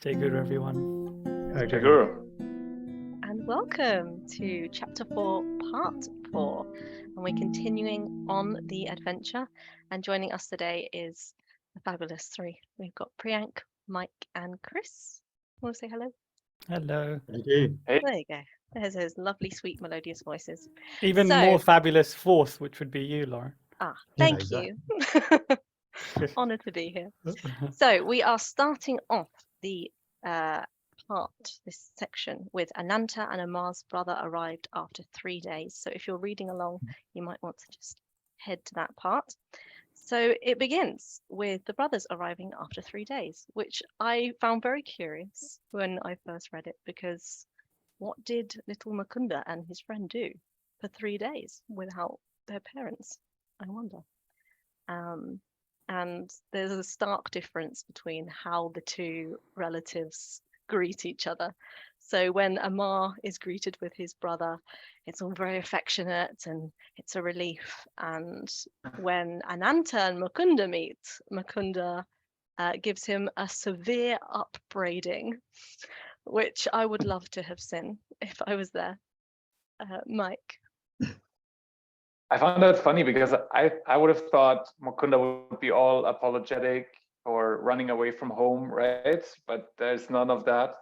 Jai Guru, everyone. Jai Guru. And welcome to Chapter 4, Part 4. And we're continuing on the adventure. And joining us today is the fabulous three. We've got Priyank, Mike, and Chris. Want to say hello? Hello. Hey. There you go. There's those lovely, sweet, melodious voices. Even more fabulous fourth, which would be you, Lauren. Thank you. Honoured to be here. So we are starting off the this section with Ananta and Amar's brother arrived after 3 days. So if you're reading along, you might want to just head to that part. So it begins with the brothers arriving after 3 days, which I found very curious when I first read it, because what did little Mukunda and his friend do for 3 days without their parents? I wonder. And there's a stark difference between how the two relatives greet each other. So when Amar is greeted with his brother, it's all very affectionate and it's a relief. And when Ananta and Mukunda meet, Mukunda gives him a severe upbraiding, which I would love to have seen if I was there. Mike? I found that funny because I would have thought Mukunda would be all apologetic or running away from home, right? But there's none of that.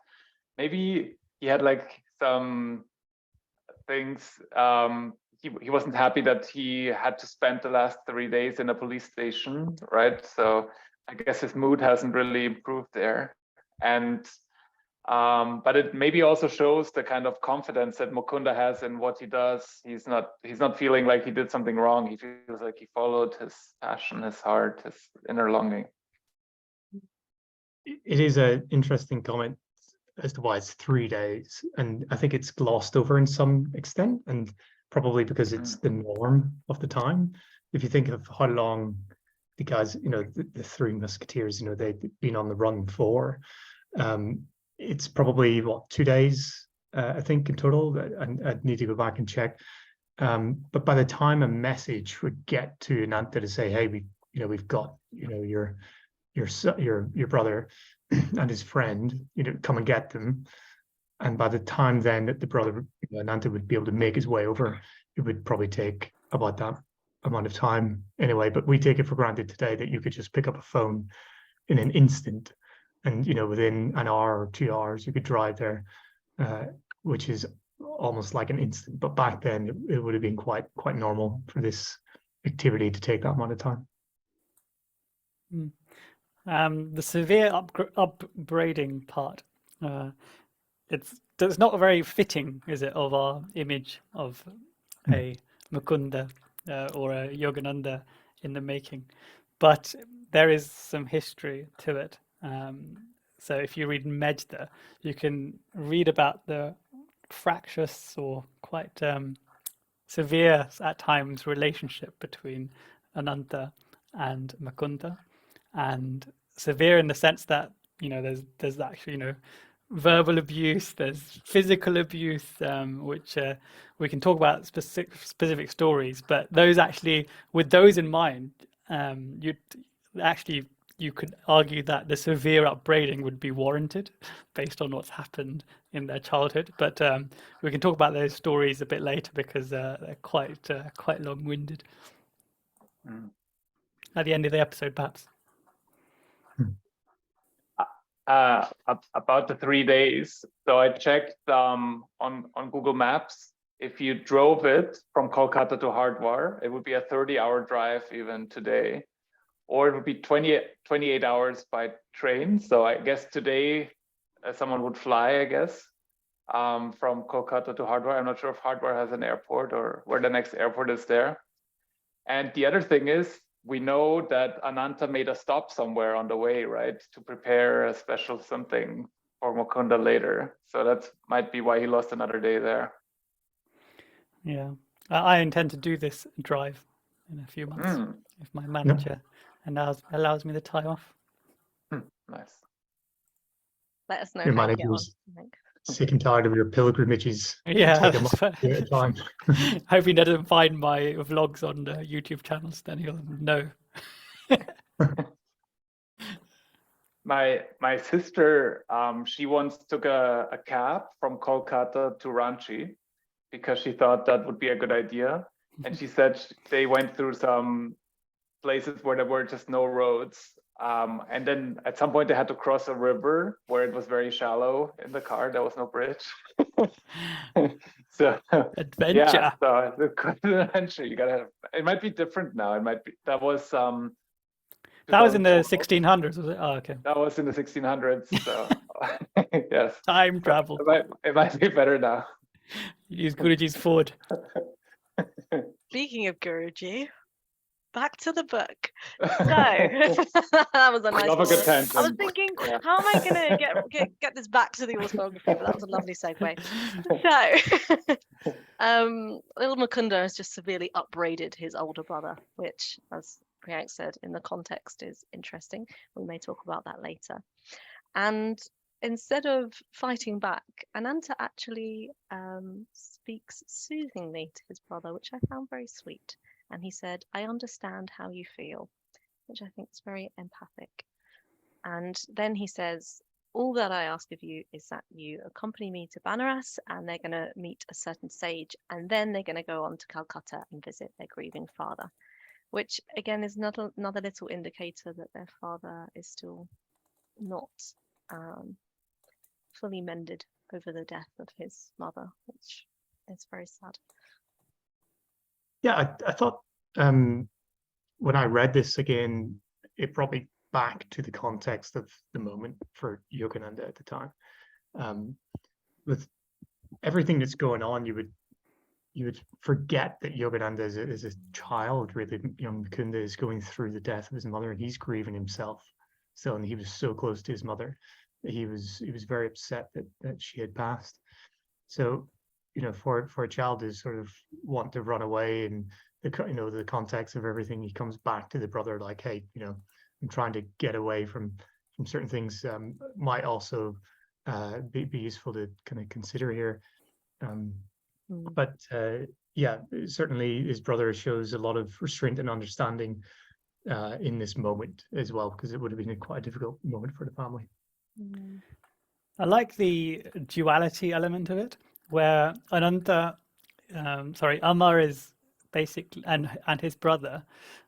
Maybe he had like some things. He wasn't happy that he had to spend the last 3 days in a police station, right? So I guess his mood hasn't really improved there. And but it maybe also shows the kind of confidence that Mukunda has in what he does. He's not feeling like he did something wrong. He feels like he followed his passion, his heart, his inner longing. It is an interesting comment as to why it's 3 days, and I think it's glossed over in some extent, and probably because it's the norm of the time. If you think of how long the guys, the three musketeers, they've been on the run for, it's probably 2 days, I think, in total. I'd need to go back and check. But by the time a message would get to Ananta to say, "Hey, we've got your brother and his friend, come and get them," and by the time then that the brother Ananta would be able to make his way over, it would probably take about that amount of time anyway. But we take it for granted today that you could just pick up a phone in an instant. And, within an hour or 2 hours, you could drive there, which is almost like an instant. But back then, it would have been quite normal for this activity to take that amount of time. The severe upbraiding part, it's not very fitting, is it, of our image of a Mukunda or a Yogananda in the making. But there is some history to it. So if you read Mejda, you can read about the fractious or quite severe at times relationship between Ananta and Mukunda, and severe in the sense that there's actually verbal abuse, there's physical abuse, which we can talk about specific stories, but those actually, with those in mind, you could argue that the severe upbraiding would be warranted based on what's happened in their childhood. But we can talk about those stories a bit later because they're quite long-winded. At the end of the episode, perhaps. About the 3 days. So I checked on Google Maps. If you drove it from Calcutta to Hardwar, it would be a 30-hour drive even today. Or it would be 28 hours by train. So I guess today someone would fly, I guess, from Calcutta to Hardwar. I'm not sure if Hardwar has an airport or where the next airport is there. And the other thing is, we know that Ananta made a stop somewhere on the way, right, to prepare a special something for Mukunda later. So that might be why he lost another day there. Yeah, I intend to do this drive in a few months if my manager allows me the time off. Nice. Let us know Your how you get on. manager's sick and tired of your pilgrimages. Yeah, Take a month at a time. Hope he doesn't find my vlogs on the YouTube channels, then he'll know. my sister, she once took a cab from Calcutta to Ranchi because she thought that would be a good idea. And she said they went through some places where there were just no roads. And then at some point they had to cross a river where it was very shallow in the car. There was no bridge. So Adventure. yeah, so it's a good adventure. You gotta have, it might be different now. It might be, that was That was in the 2012. 1600s, was it? Oh, okay. That was in the 1600s. So yes, Time travel. it might be better now. Use Guruji's Ford. Speaking of Guruji, back to the book. So that was a nice Love a good one. I was tangent. thinking, Yeah. how am I going to get this back to the autobiography? But that was a lovely segue. So, little Mukunda has just severely upbraided his older brother, which, as Priyank said, in the context is interesting. We may talk about that later. And instead of fighting back, Ananta actually speaks soothingly to his brother, which I found very sweet. And he said, "I understand how you feel," which I think is very empathic. And then he says, "All that I ask of you is that you accompany me to Banaras, and they're going to meet a certain sage, and then they're going to go on to Calcutta and visit their grieving father," which again is another little indicator that their father is still not fully mended over the death of his mother, which is very sad. Yeah, I thought when I read this again, it brought me back to the context of the moment for Yogananda at the time. With everything that's going on, you would forget that Yogananda is a child, really. Young Mukunda is going through the death of his mother, and he's grieving himself still, and he was so close to his mother that he was very upset that she had passed. So, for a child to sort of want to run away, and the context of everything, he comes back to the brother like, "Hey, I'm trying to get away from certain things," might also be useful to kind of consider here. But yeah, certainly his brother shows a lot of restraint and understanding in this moment as well, because it would have been quite a difficult moment for the family. I like the duality element of it, where Ananta, Amar is basically, and his brother,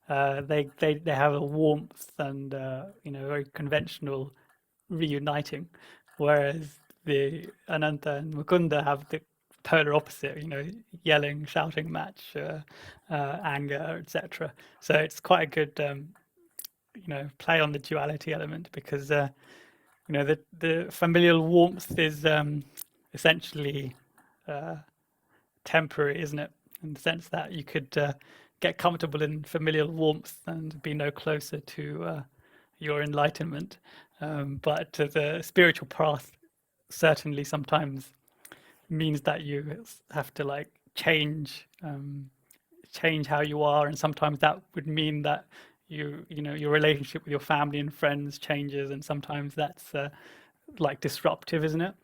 they have a warmth and very conventional reuniting, whereas the Ananta and Mukunda have the polar opposite, yelling, shouting match, anger, etc. So it's quite a good play on the duality element, because the familial warmth is essentially temporary, isn't it? In the sense that you could get comfortable in familial warmth and be no closer to your enlightenment. But the spiritual path certainly sometimes means that you have to change how you are, and sometimes that would mean that your relationship with your family and friends changes, and sometimes that's disruptive, isn't it?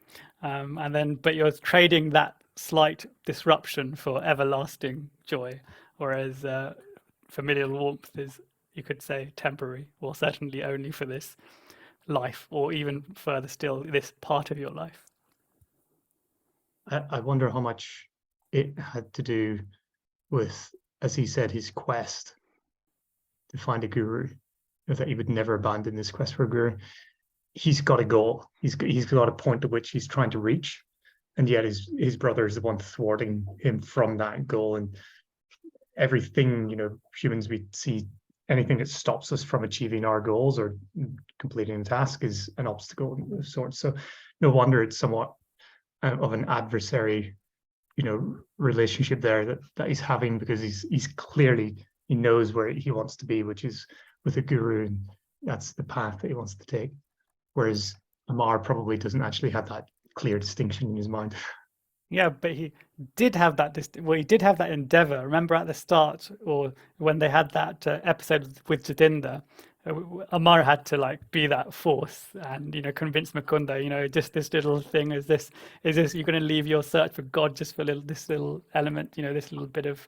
But you're trading that slight disruption for everlasting joy, whereas familial warmth is, you could say, temporary, or certainly only for this life, or even further still, this part of your life. I wonder how much it had to do with, as he said, his quest to find a guru, that he would never abandon this quest for a guru. He's got a goal. He's got a point at which he's trying to reach, and yet his brother is the one thwarting him from that goal. And everything, humans, we see anything that stops us from achieving our goals or completing a task is an obstacle of sorts. So no wonder it's somewhat of an adversary, relationship there that he's having, because he's clearly, he knows where he wants to be, which is with a guru, and that's the path that he wants to take. Whereas Amar probably doesn't actually have that clear distinction in his mind. Yeah, but he did have that. He did have that endeavor. Remember at the start, or when they had that episode with Jatinda, Amar had to be that force and convince Mukunda. Just this little thing is this you're going to leave your search for God just for this little element, this little bit of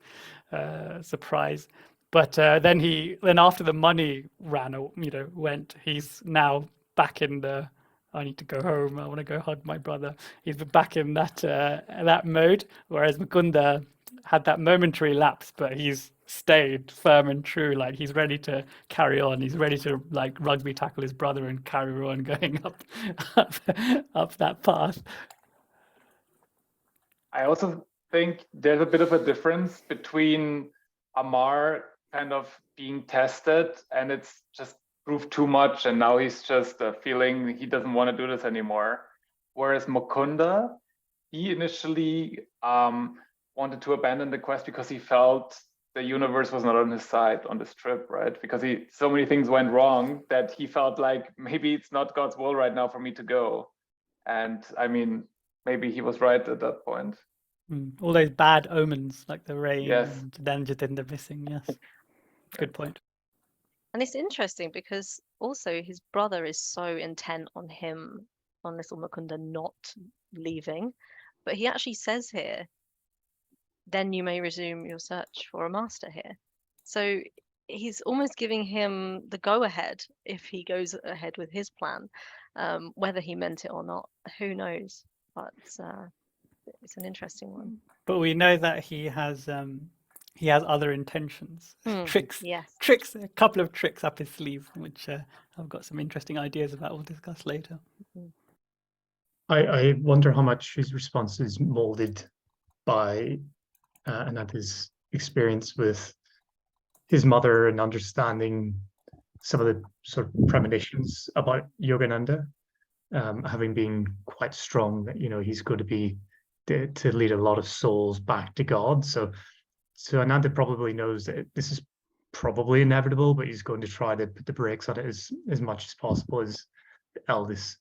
surprise. But then after the money went, he's now back in the I need to go home, I want to go hug my brother. He's back in that mode, whereas Mukunda had that momentary lapse, but he's stayed firm and true. Like he's ready to carry on. He's ready to like rugby tackle his brother and carry on going up that path. I also think there's a bit of a difference between Amar kind of being tested and it's just proved too much and now he's just feeling he doesn't want to do this anymore. Whereas Mukunda, he initially wanted to abandon the quest because he felt the universe was not on his side on this trip, right? Because so many things went wrong that he felt like maybe it's not God's will right now for me to go. And I mean, maybe he was right at that point. All those bad omens, like the rain, Yes. and then Jatinda missing. Yes, good point. And it's interesting because also his brother is so intent on him, on little Mukunda not leaving, but he actually says here, then you may resume your search for a master here. So he's almost giving him the go-ahead if he goes ahead with his plan. Whether he meant it or not, who knows? But it's an interesting one. But we know that he has other intentions, tricks, yes, a couple of tricks up his sleeve, which I've got some interesting ideas about. We'll discuss later. I wonder how much his response is molded by Ananta's experience with his mother and understanding some of the sort of premonitions about Yogananda, having been quite strong that he's going to be to lead a lot of souls back to God. So Ananta probably knows that this is probably inevitable, but he's going to try to put the brakes on it as much as possible as the eldest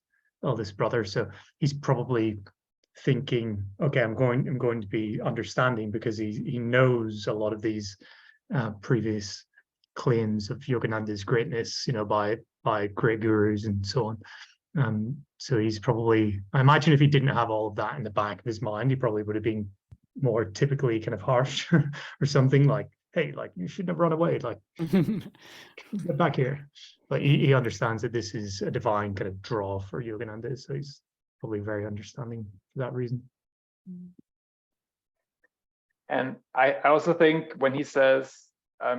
brother. So he's probably thinking, okay, I'm going to be understanding because he knows a lot of these previous claims of Yogananda's greatness, by great gurus and so on. So he's probably, I imagine if he didn't have all of that in the back of his mind, he probably would have been more typically kind of harsh or something like, hey, like you shouldn't have run away, like get back here. But he understands that this is a divine kind of draw for Yogananda, so he's probably very understanding for that reason. And I also think when he says,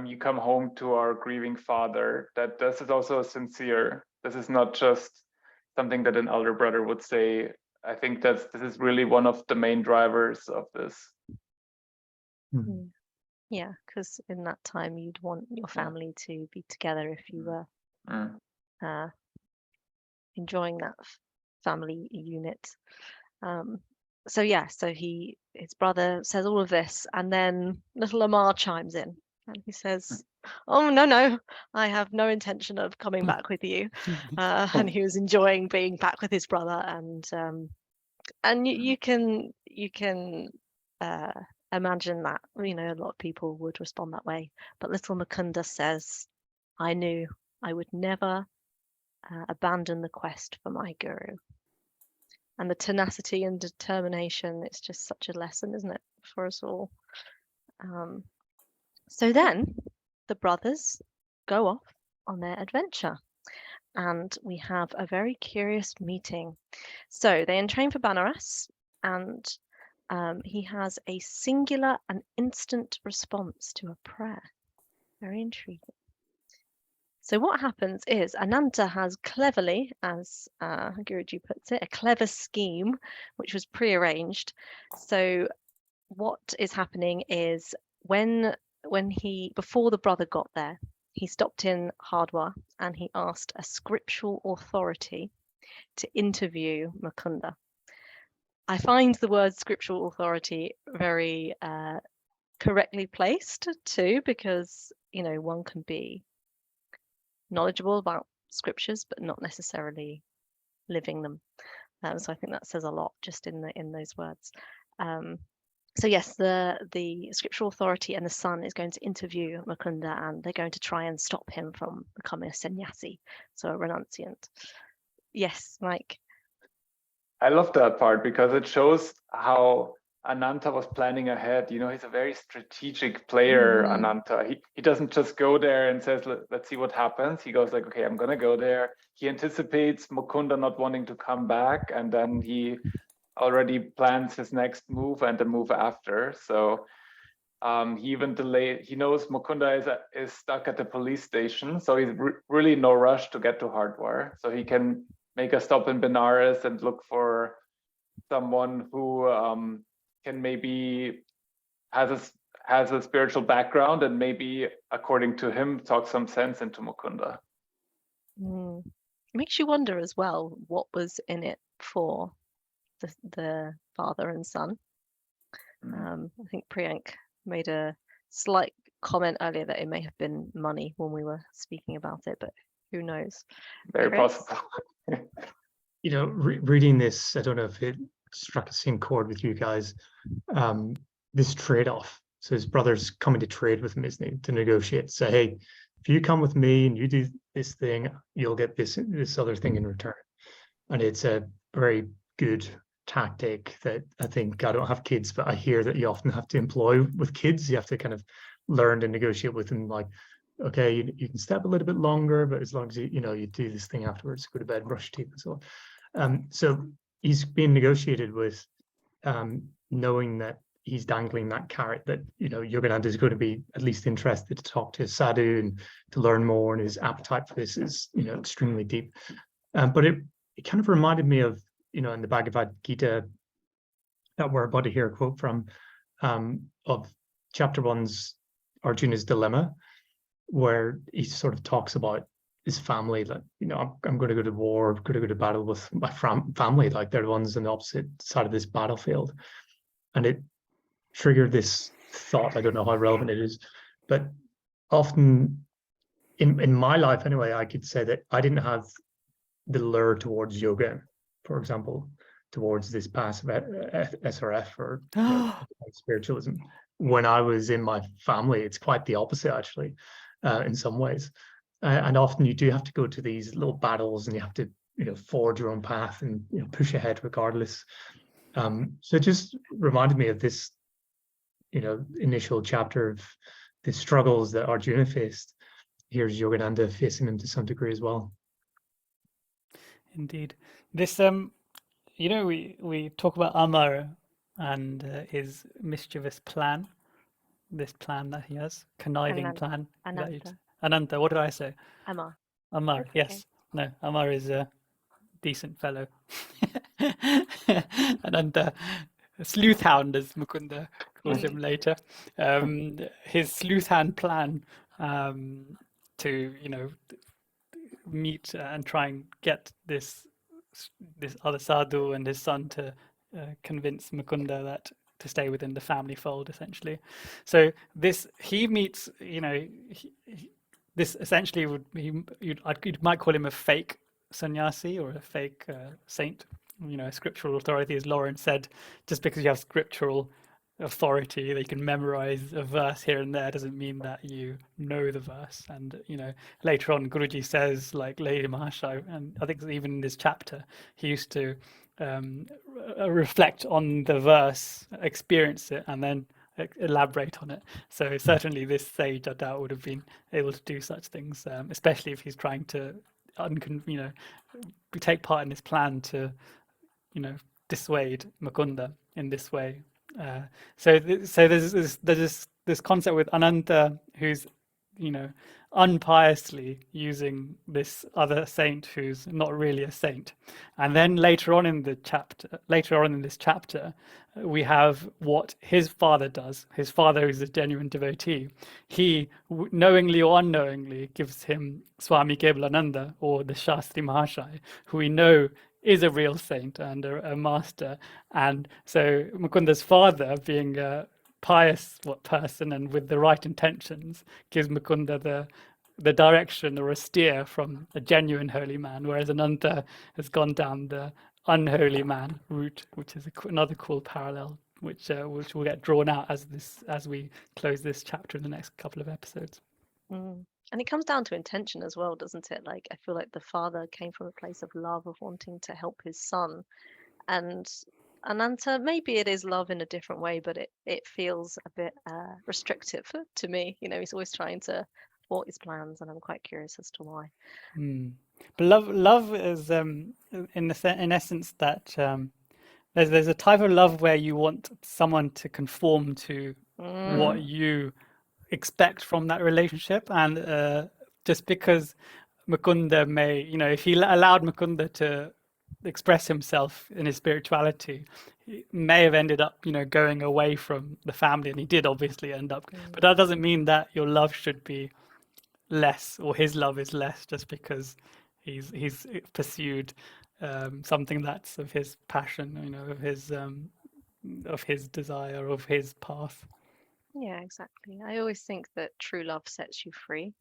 you come home to our grieving father, that this is also sincere. This is not just something that an elder brother would say. I think this is really one of the main drivers of this. Yeah, because in that time you'd want your family to be together if you were enjoying that family unit. So his brother says all of this, and then little Amar chimes in and he says, oh no, I have no intention of coming back with you. And he was enjoying being back with his brother, and you can imagine that a lot of people would respond that way. But little Mukunda says, I knew I would never abandon the quest for my guru. And the tenacity and determination, it's just such a lesson, isn't it, for us all? So then the brothers go off on their adventure, and we have a very curious meeting. So they entrain for Banaras, and he has a singular and instant response to a prayer. Very intriguing. So what happens is Ananta has cleverly, as Guruji puts it, a clever scheme which was prearranged. So what is happening is before the brother got there, he stopped in Hardwar and he asked a scriptural authority to interview Mukunda. I find the word scriptural authority very correctly placed too, because one can be knowledgeable about scriptures but not necessarily living them. So I think that says a lot just in those words. So yes, the scriptural authority and the son is going to interview Mukunda, and they're going to try and stop him from becoming a sannyasi, so a renunciant. Yes, Mike. I love that part because it shows how Ananta was planning ahead. He's a very strategic player, Ananta. He doesn't just go there and says, let's see what happens. He goes like, okay, I'm going to go there. He anticipates Mukunda not wanting to come back, and then he already plans his next move and the move after. So he even delayed. He knows Mukunda is stuck at the police station, so he's really no rush to get to Hardwar. So he can make a stop in Benares and look for someone who can maybe has a spiritual background and maybe, according to him, talk some sense into Mukunda. Makes you wonder as well what was in it for the father and son. I think Priyank made a slight comment earlier that it may have been money when we were speaking about it, but who knows? Very Chris? possible. Reading this, I don't know if it struck a same chord with you guys. This trade-off. So his brother's coming to trade with him, isn't he, to negotiate. Say, hey, if you come with me and you do this thing, you'll get this other thing in return. And it's a very good tactic that I think, I don't have kids, but I hear that you often have to employ with kids. You have to kind of learn to negotiate with them, like, okay, you can step a little bit longer, but as long as you do this thing afterwards, go to bed, brush your teeth and so on. So he's being negotiated with, knowing that he's dangling that carrot that Yogananda is going to be at least interested to talk to sadhu and to learn more, and his appetite for this is extremely deep. But it kind of reminded me of in the Bhagavad Gita that we're about to hear a quote from, of chapter 1's Arjuna's dilemma, where he sort of talks about his family, that I'm going to go to war, I'm going to go to battle with my family, like they're the ones on the opposite side of this battlefield. And it triggered this thought. I don't know how relevant it is, but often in my life anyway, I could say that I didn't have the lure towards yoga, for example, towards this passive SRF or spiritualism. When I was in my family, it's quite the opposite, actually, in some ways. And often you do have to go to these little battles, and you have to forge your own path and push ahead regardless. So it just reminded me of this initial chapter of the struggles that Arjuna faced. Here's Yogananda facing them to some degree as well. Indeed. This we talk about Amar and his mischievous plan, this plan that he has, conniving plan. Ananta. Ananta, what did I say? Amar. Amar, That's yes. okay. No, Amar is a decent fellow. Ananta, sleuth hound, as Mukunda calls him later. His sleuth hound plan to meet and try and get this other sadhu and his son to convince Mukunda that to stay within the family fold, essentially. So he meets, this essentially you might call him a fake sannyasi or a fake saint. Scriptural authority, as Lauren said, just because you have scriptural authority that you can memorize a verse here and there doesn't mean that you know the verse. And later on Guruji says, like Lahiri Mahasaya, and I think even in this chapter he used to reflect on the verse, experience it, and then elaborate on it. So certainly this sage, I doubt, would have been able to do such things, especially if he's trying to take part in his plan to dissuade Mukunda in this way. So there's this concept with Ananta, who's unpiously using this other saint who's not really a saint, and then later on in this chapter, we have what his father does. His father is a genuine devotee. He knowingly or unknowingly gives him Swami Kebalananda, or the Shastri Mahasaya, who we know is a real saint and a master. And so Mukunda's father, being a pious person and with the right intentions, gives Mukunda the direction or a steer from a genuine holy man, whereas Ananta has gone down the unholy man route, which is another cool parallel, which will get drawn out as we close this chapter in the next couple of episodes. And it comes down to intention as well, doesn't it? Like, I feel like the father came from a place of love, of wanting to help his son. And Ananta, maybe it is love in a different way, but it feels a bit restrictive to me. He's always trying to thwart his plans, and I'm quite curious as to why. But love is in essence that there's a type of love where you want someone to conform to what you expect from that relationship, and just because Mukunda may, if he allowed Mukunda to express himself in his spirituality, he may have ended up, going away from the family, and he did obviously end up. But that doesn't mean that your love should be less, or his love is less, just because he's pursued something that's of his passion, of his desire, of his path. Yeah, exactly. I always think that true love sets you free,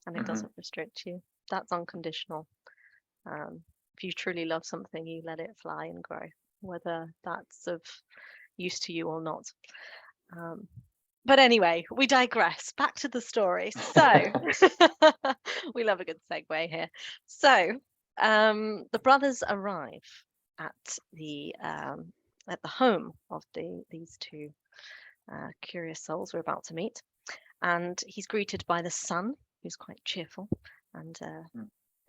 and it doesn't restrict you. That's unconditional. If you truly love something, you let it fly and grow, whether that's of use to you or not. But anyway, we digress. Back to the story. So we love a good segue here. So the brothers arrive at the home of these two curious souls we're about to meet, and he's greeted by the son, who's quite cheerful and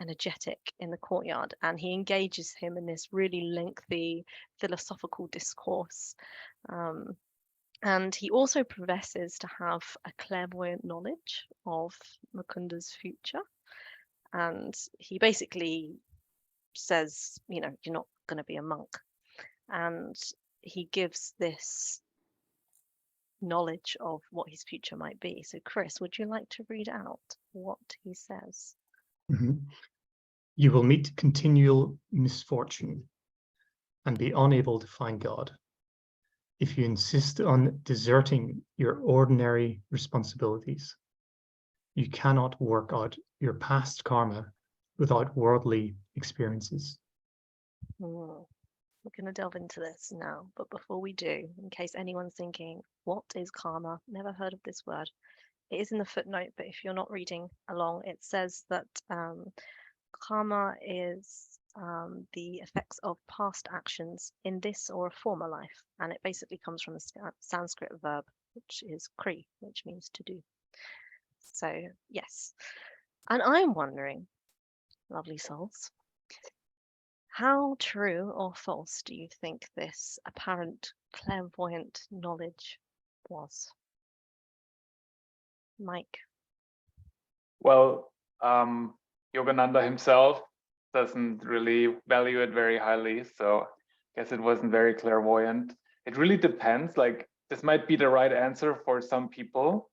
energetic in the courtyard, and he engages him in this really lengthy philosophical discourse. And he also professes to have a clairvoyant knowledge of Mukunda's future. And he basically says, you're not going to be a monk. And he gives this knowledge of what his future might be. So, Chris, would you like to read out what he says? You will meet continual misfortune and be unable to find God. If you insist on deserting your ordinary responsibilities, you cannot work out your past karma without worldly experiences. We're going to delve into this now, but before we do, in case anyone's thinking, what is karma? Never heard of this word. It is in the footnote, but if you're not reading along, it says that karma is the effects of past actions in this or a former life, and it basically comes from the Sanskrit verb, which is kri, which means to do. So yes, and I'm wondering, lovely souls, how true or false do you think this apparent clairvoyant knowledge was? Mike? Well, Yogananda himself doesn't really value it very highly, so I guess it wasn't very clairvoyant. It really depends. Like, this might be the right answer for some people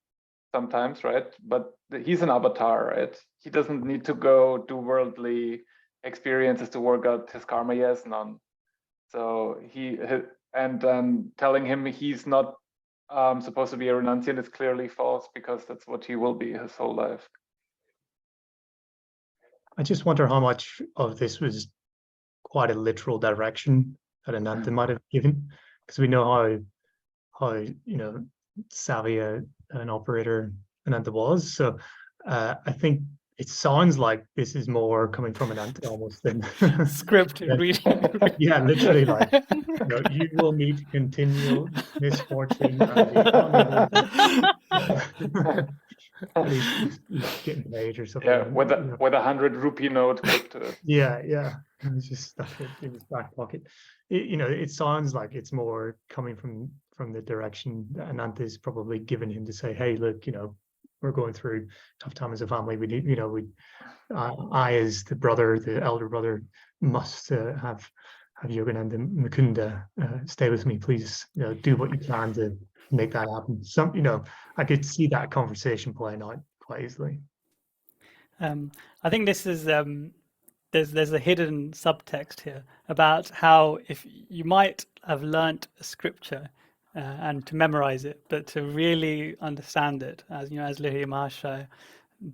sometimes, right? But he's an avatar, right? He doesn't need to go do worldly experiences to work out his karma. He has none. So telling him he's not supposed to be a renunciant is clearly false, because that's what he will be his whole life. I just wonder how much of this was quite a literal direction that Ananta might have given, because we know how savvy an operator Ananta was. So I think it sounds like this is more coming from Ananta almost than script reading. Yeah, literally, like, you will meet continual misfortune and be unable to he's getting paid or something. Yeah, with a 100 rupee note clipped to it. Yeah. And he's just stuck it in his back pocket. It sounds like it's more coming from the direction that Ananta is probably given him to say, hey, look, we're going through tough time as a family. We need, I as the elder brother, must have Yogananda and Mukunda stay with me, please. Do what you can to make that happen. I could see that conversation playing out quite easily. I think this is there's a hidden subtext here about how if you might have learnt a scripture and to memorize it, but to really understand it, as Lahiri Mahasaya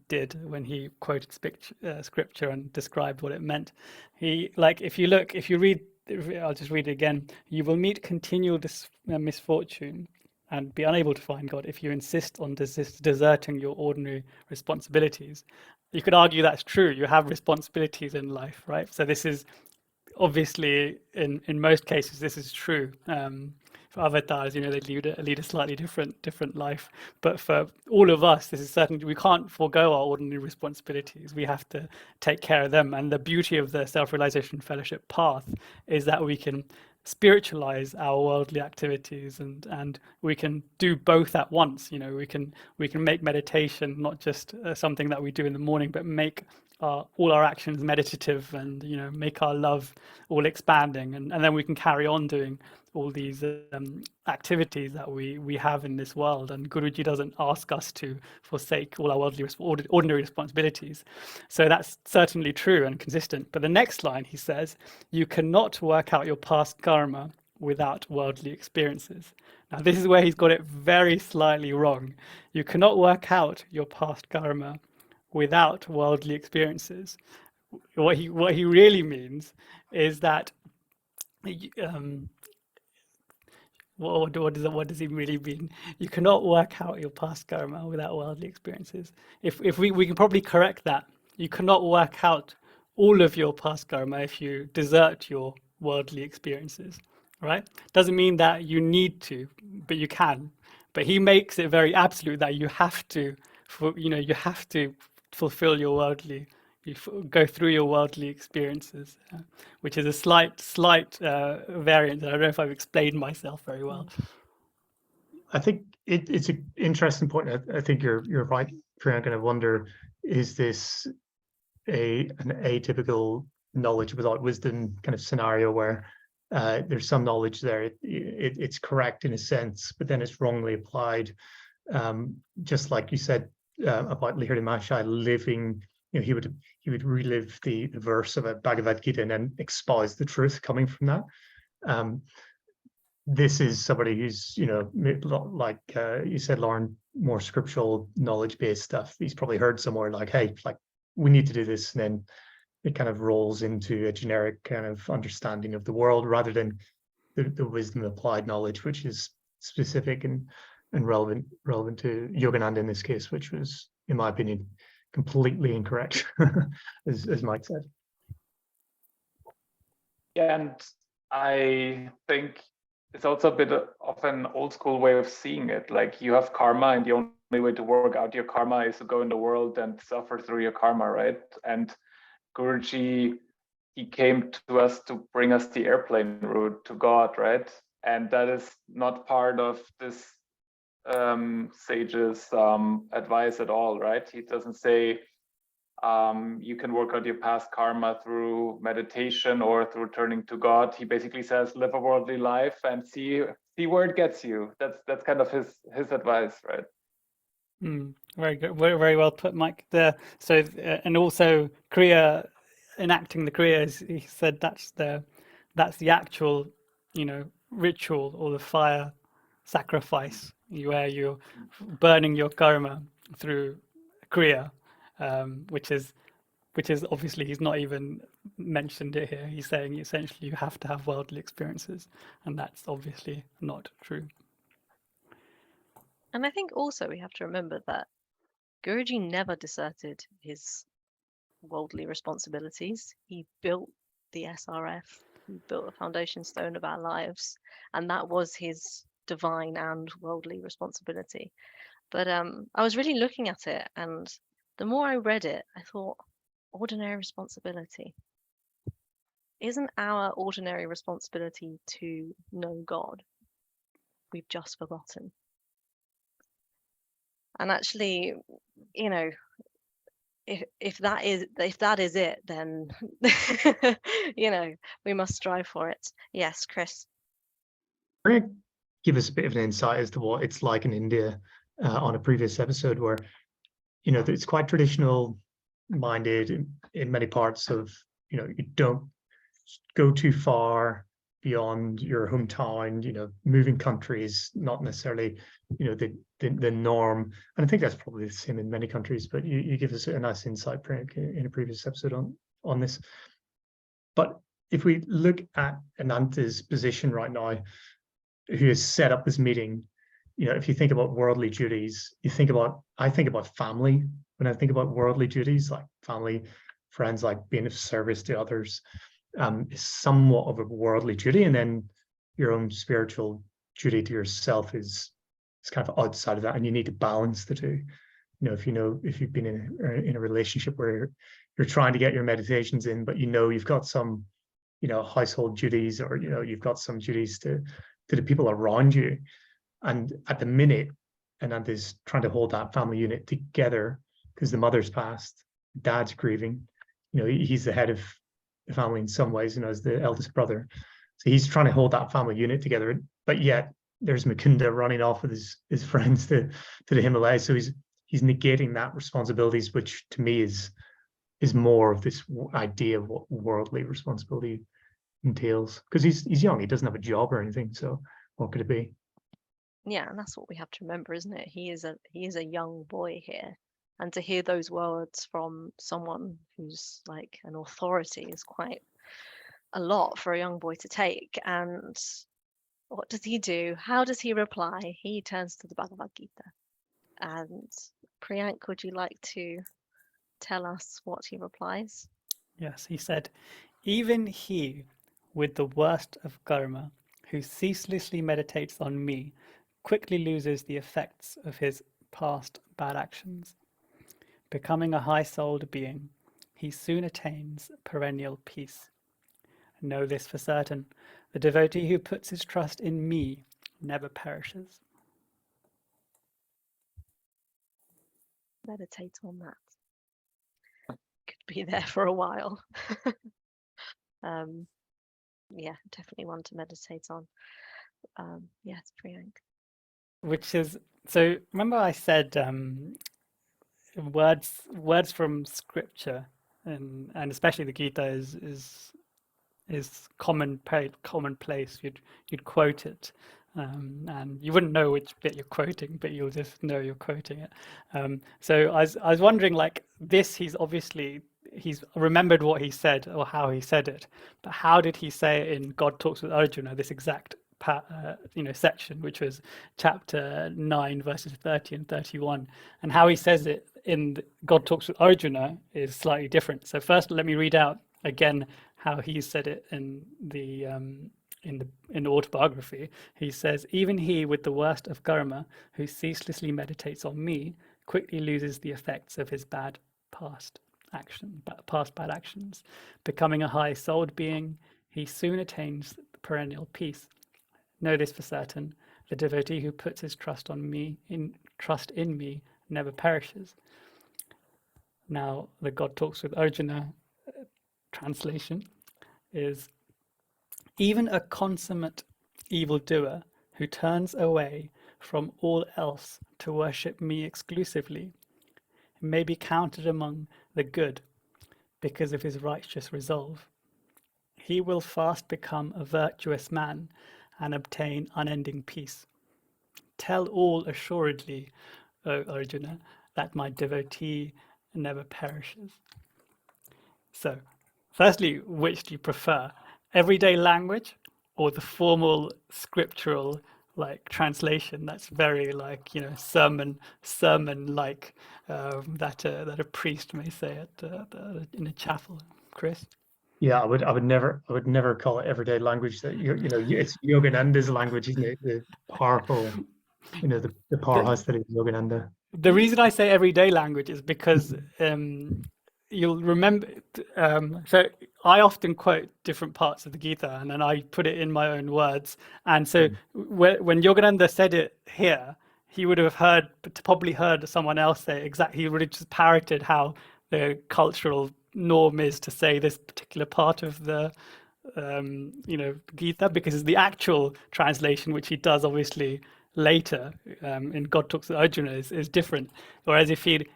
did when he quoted scripture and described what it meant. If you read, I'll just read it again. You will meet continual misfortune and be unable to find God if you insist on deserting your ordinary responsibilities. You could argue that's true. You have responsibilities in life, right? So this is obviously, in most cases, this is true. For avatars, they lead a slightly different life. But for all of us, this is certainly, we can't forego our ordinary responsibilities. We have to take care of them. And the beauty of the Self-Realization Fellowship path is that we can spiritualize our worldly activities, and we can do both at once. We can make meditation not just something that we do in the morning, but make all our actions meditative, and make our love all expanding, and then we can carry on doing all these activities that we have in this world. And Guruji doesn't ask us to forsake all our ordinary responsibilities. So that's certainly true and consistent. But the next line, he says, you cannot work out your past karma without worldly experiences. Now, this is where he's got it very slightly wrong. You cannot work out your past karma without worldly experiences. What he really means is that what does he really mean? You cannot work out your past karma without worldly experiences. If we can probably correct that. You cannot work out all of your past karma if you desert your worldly experiences, right? Doesn't mean that you need to, but you can. But he makes it very absolute that you have to, you have to fulfill your worldly, go through your worldly experiences, which is a slight variant. I don't know if I've explained myself very well. I think it's an interesting point. I think you're right, Priyanka. I wonder, is this an atypical knowledge without wisdom kind of scenario where there's some knowledge there, it's correct in a sense, but then it's wrongly applied. Just like you said about Lahiri Mahasaya living, he would relive the verse of a Bhagavad Gita and then espouse the truth coming from that. This is somebody who's, like you said, Lauren, more scriptural knowledge-based stuff. He's probably heard somewhere like, hey, like we need to do this, and then it kind of rolls into a generic kind of understanding of the world rather than the wisdom applied knowledge, which is specific and relevant to Yogananda in this case, which was, in my opinion, completely incorrect, as Mike said. Yeah, and I think it's also a bit of an old school way of seeing it. Like, you have karma, and the only way to work out your karma is to go in the world and suffer through your karma, right? And Guruji, he came to us to bring us the airplane route to God, right? And that is not part of this sage's advice at all, right? He doesn't say you can work out your past karma through meditation or through turning to God. He basically says, live a worldly life and see where it gets you. That's kind of his advice, right? Very good, very well put, Mike. So and also Kriya, enacting the Kriya, he said that's the actual, ritual, or the fire sacrifice, where you're burning your karma through Kriya, which is obviously, he's not even mentioned it here. He's saying essentially you have to have worldly experiences, and that's obviously not true. And I think also we have to remember that Guruji never deserted his worldly responsibilities. He built the SRF, he built the foundation stone of our lives, and that was his divine and worldly responsibility. But I was really looking at it, and the more I read it, I thought, ordinary responsibility. Isn't our ordinary responsibility to know God? We've just forgotten. And actually, if that is it, then we must strive for it. Yes, Chris. Give us a bit of an insight as to what it's like in India on a previous episode, where it's quite traditional minded in many parts of, you don't go too far beyond your hometown, moving countries, not necessarily, the norm. And I think that's probably the same in many countries, but you give us a nice insight in a previous episode on this. But if we look at Ananta's position right now, who has set up this meeting, if you think about worldly duties, I think about family. When I think about worldly duties, like family, friends, like being of service to others, is somewhat of a worldly duty, and then your own spiritual duty to yourself is kind of outside of that, and you need to balance the two. If you've been in a relationship where you're trying to get your meditations in, but you've got some household duties, or you've got some duties to the people around you, and at the minute Ananta's trying to hold that family unit together because the mother's passed, dad's grieving, he's the head of the family in some ways, as the eldest brother, so he's trying to hold that family unit together, but yet there's Mukunda running off with his friends to the Himalayas, so he's negating that responsibilities, which to me is more of this idea of what worldly responsibility entails, because he's young, he doesn't have a job or anything, so what could it be? Yeah, and that's what we have to remember, isn't it? He is a young boy here, and to hear those words from someone who's like an authority is quite a lot for a young boy to take. And what does he do? How does he reply? He turns to the Bhagavad Gita. And Priyank, would you like to tell us what he replies? Yes, he said, even he with the worst of karma, who ceaselessly meditates on me, quickly loses the effects of his past bad actions. Becoming a high-souled being, he soon attains perennial peace. Know this for certain, the devotee who puts his trust in me never perishes. Meditate on that. Could be there for a while. Yeah, definitely one to meditate on. Yes, Priyank. Which is, so remember I said words from scripture, and especially the Gita is commonplace. You'd quote it, and you wouldn't know which bit you're quoting, but you'll just know you're quoting it. So I was wondering, like this, he's remembered what he said or how he said it, but how did he say it in God Talks with Arjuna, this exact section, which was chapter 9 verses 30 and 31, and how he says it in God Talks with Arjuna is slightly different. So first, let me read out again how he said it in the autobiography. He says, even he with the worst of karma, who ceaselessly meditates on me, quickly loses the effects of his past bad actions. Becoming a high-souled being, he soon attains perennial peace. Know this for certain, the devotee who puts his trust in me never perishes. Now, the God Talks with Arjuna translation is, even a consummate evildoer who turns away from all else to worship me exclusively may be counted among the good because of his righteous resolve. He will fast become a virtuous man and obtain unending peace. Tell all assuredly, O Arjuna, that my devotee never perishes. So, firstly, which do you prefer? Everyday language or the formal scriptural translation that's very sermon like that a priest may say in a chapel? Chris? Yeah, I would never call it everyday language. That it's Yogananda's language, isn't it? The powerful, the powerhouse that is Yogananda. The reason I say everyday language is because you'll remember. So I often quote different parts of the Gita, and then I put it in my own words. And so when Yogananda said it here, he would have probably heard someone else say exactly. He would have just parroted how the cultural norm is to say this particular part of the Gita, because the actual translation, which he does obviously later in God Talks with Arjuna, is different. Whereas if he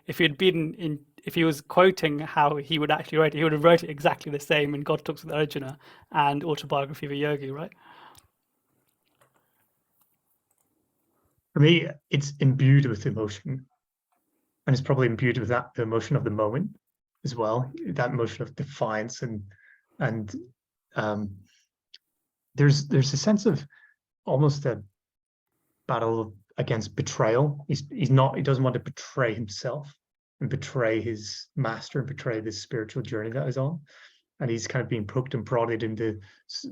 was quoting how he would actually write it, he would have wrote it exactly the same in God Talks with Arjuna and Autobiography of a Yogi, right? For me, it's imbued with emotion, and it's probably imbued with the emotion of the moment as well. That emotion of defiance and there's a sense of almost a battle against betrayal. He doesn't want to betray himself and betray his master and betray this spiritual journey that he's on. and he's kind of being poked and prodded into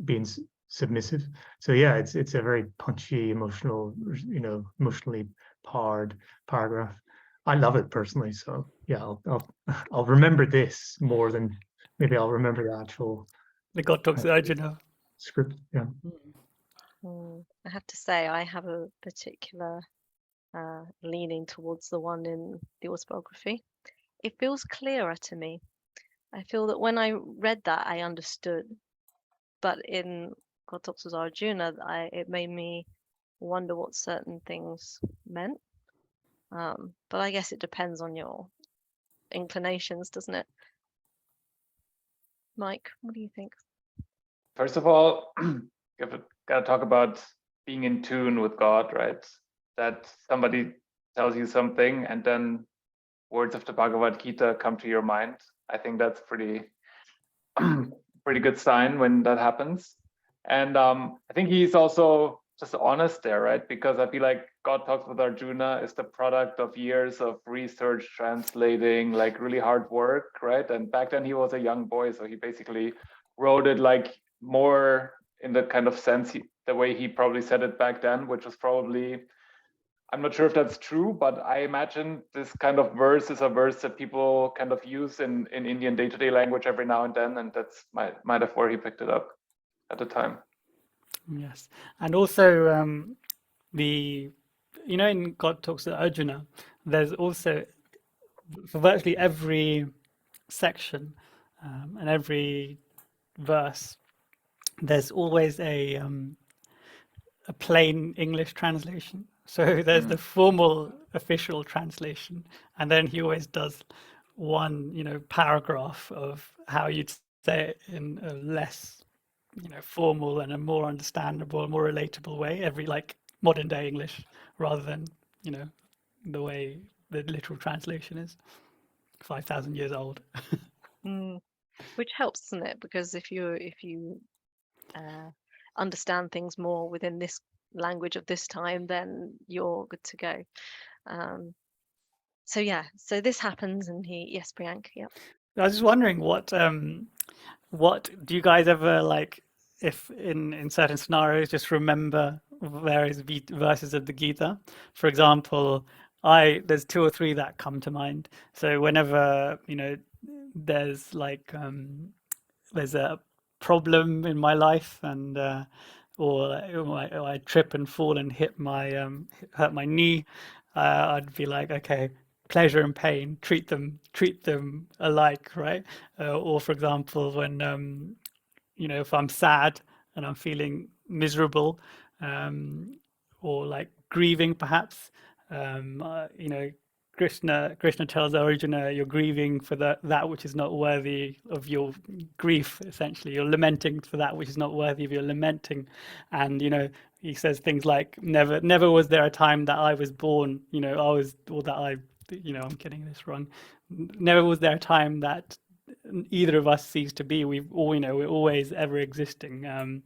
being submissive. So yeah, it's a very punchy, emotional, emotionally powered paragraph. I love it personally. So yeah, I'll remember this more than maybe I'll remember the actual The God talks to Arjuna. script. Yeah. I have to say, I have a particular leaning towards the one in the autobiography. It feels clearer to me. I feel that when I read that, I understood, but in God talks with Arjuna, it made me wonder what certain things meant. But I guess it depends on your inclinations, doesn't it? Mike, what do you think? First of all, gotta talk about being in tune with God, right? That somebody tells you something and then words of the Bhagavad Gita come to your mind. I think that's pretty good sign when that happens. And I think he's also just honest there, right? Because I feel like God Talks with Arjuna is the product of years of research, translating, like really hard work, right? And back then he was a young boy, so he basically wrote it like more in the kind of sense, the way he probably said it back then, which was probably, I'm not sure if that's true, but I imagine this kind of verse is a verse that people kind of use in Indian day-to-day language every now and then, and that's might have where he picked it up at the time. Yes, and also in God Talks to Arjuna, there's also for virtually every section and every verse, there's always a plain English translation. So there's the formal official translation, and then he always does one, paragraph of how you'd say it in a less, formal and a more understandable, more relatable way. Every like modern day English, rather than the way the literal translation is 5,000 years old. Which helps, doesn't it? Because if you understand things more within this language of this time, then you're good to go. So yeah, so this happens, and yes, Priyank, yeah. I was just wondering what do you guys ever like, if in certain scenarios, just remember various verses of the Gita? For example, there's two or three that come to mind. So whenever there's like there's a problem in my life, and or I trip and fall and hurt my knee, I'd be like, okay, pleasure and pain, treat them alike, right? Or for example, when if I'm sad and I'm feeling miserable, or like grieving perhaps, Krishna tells Arjuna, you're grieving for that which is not worthy of your grief. Essentially, you're lamenting for that which is not worthy of your lamenting. And he says things like, never was there a time that I was born, I'm getting this wrong. Never was there a time that either of us cease to be. We're always ever existing. And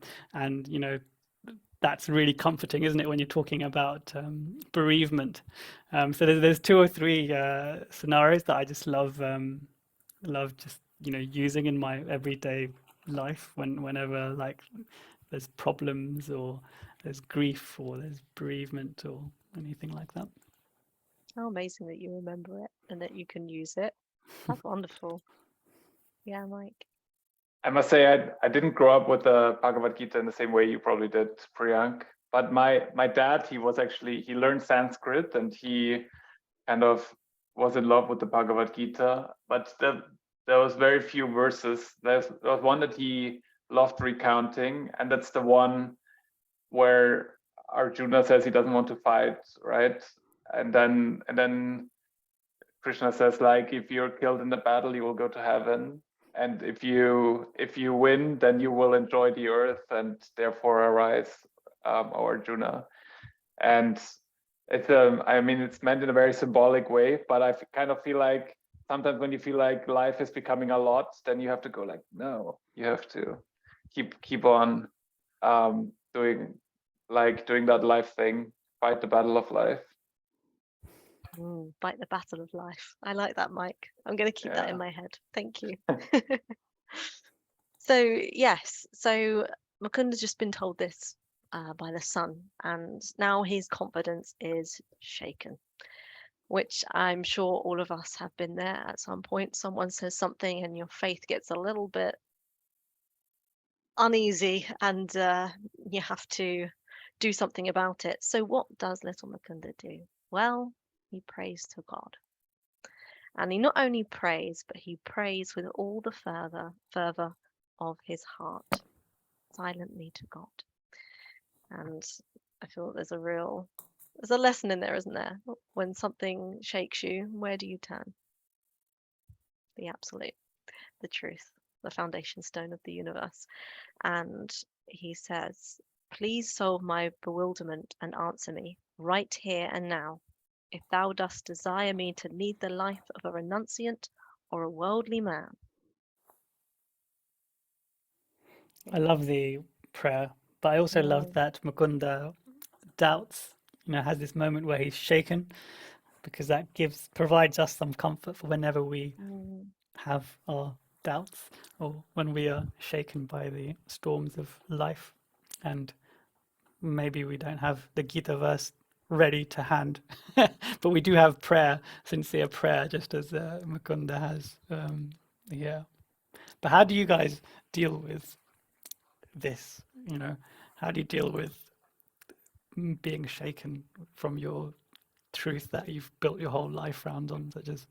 that's really comforting, isn't it, when you're talking about bereavement? So there's two or three scenarios that I just love just using in my everyday life whenever like there's problems, or there's grief, or there's bereavement, or anything like that. How amazing that you remember it and that you can use it. That's wonderful. Yeah, Mike. I must say, I didn't grow up with the Bhagavad Gita in the same way you probably did, Priyank. But my dad, he learned Sanskrit, and he kind of was in love with the Bhagavad Gita. But there was very few verses. There was one that he loved recounting, and that's the one where Arjuna says he doesn't want to fight, right? And then Krishna says, like, if you're killed in the battle, you will go to heaven. And if you win, then you will enjoy the earth and therefore arise, O Arjuna. And it's it's meant in a very symbolic way, but I kind of feel like sometimes when you feel like life is becoming a lot, then you have to go like, no, you have to keep on doing that life thing, fight the battle of life. Fight the battle of life. I like that, Mike. I'm going to keep that in my head. Thank you. So yes, so Mukunda's just been told this by the son, and now his confidence is shaken, which I'm sure all of us have been there at some point. Someone says something and your faith gets a little bit uneasy, and you have to do something about it. So what does little Mukunda do? Well, he prays to God. And he not only prays, but he prays with all the fervor of his heart, silently to God. And I feel that there's a lesson in there, isn't there? When something shakes you, where do you turn? The absolute, the truth, the foundation stone of the universe. And he says, please solve my bewilderment and answer me right here and now. If thou dost desire me to lead the life of a renunciant or a worldly man. I love the prayer, but I also love that Mukunda doubts, has this moment where he's shaken, because that provides us some comfort for whenever we have our doubts or when we are shaken by the storms of life, and maybe we don't have the Gita verse ready to hand, but we do have prayer, sincere prayer, just as Mukunda has. Yeah. But how do you guys deal with this? How do you deal with being shaken from your truth that you've built your whole life around on, such as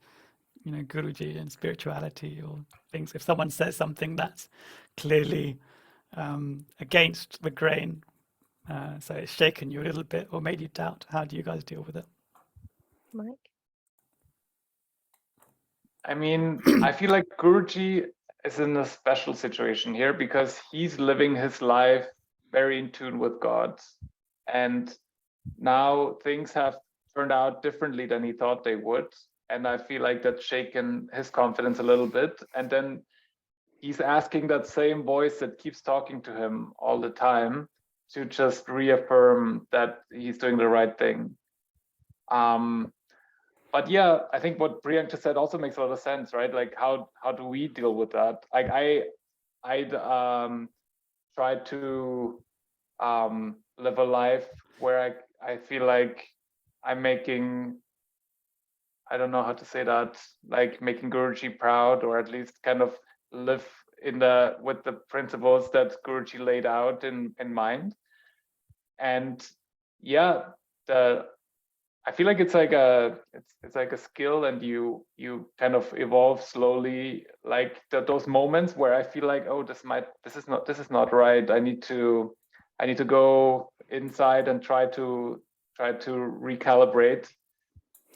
Guruji and spirituality, or things? If someone says something that's clearly against the grain, so it's shaken you a little bit or made you doubt, how do you guys deal with it? Mike? I mean, I feel like Guruji is in a special situation here because he's living his life very in tune with God. And now things have turned out differently than he thought they would. And I feel like that's shaken his confidence a little bit. And then he's asking that same voice that keeps talking to him all the time to just reaffirm that he's doing the right thing. But yeah, I think what Priyank just said also makes a lot of sense, right? Like how do we deal with that? Like I'd try to live a life where I feel like I'm making, I don't know how to say that, like making Guruji proud, or at least kind of live with the principles that Guruji laid out in mind. And yeah, I feel like it's like a skill, and you kind of evolve slowly. Like those moments where I feel like, oh, this is not right. I need to go inside and try to recalibrate.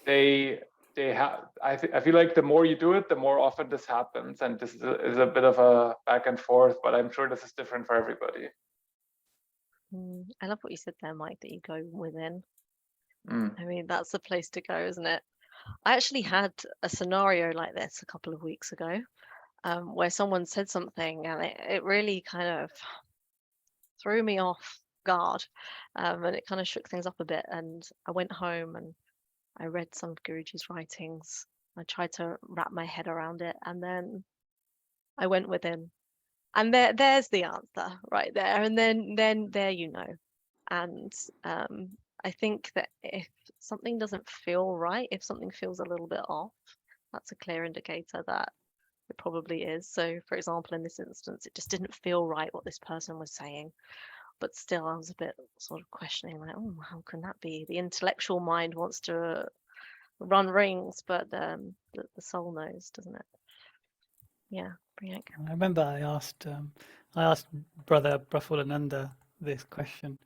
I feel like the more you do it, the more often this happens, and this is a bit of a back and forth. But I'm sure this is different for everybody. I love what you said there, Mike, that you go within. I mean, that's the place to go, isn't it? I actually had a scenario like this a couple of weeks ago, where someone said something and it really kind of threw me off guard, and it kind of shook things up a bit. And I went home and I read some of Guruji's writings. I tried to wrap my head around it, and then I went within. And there's the answer right there. And then there And I think that if something doesn't feel right, if something feels a little bit off, that's a clear indicator that it probably is. So, for example, in this instance, it just didn't feel right what this person was saying. But still, I was a bit sort of questioning, like, oh, how can that be? The intellectual mind wants to run rings, but the soul knows, doesn't it? Yeah, Priyank. I remember I asked Brother Prafulananda this question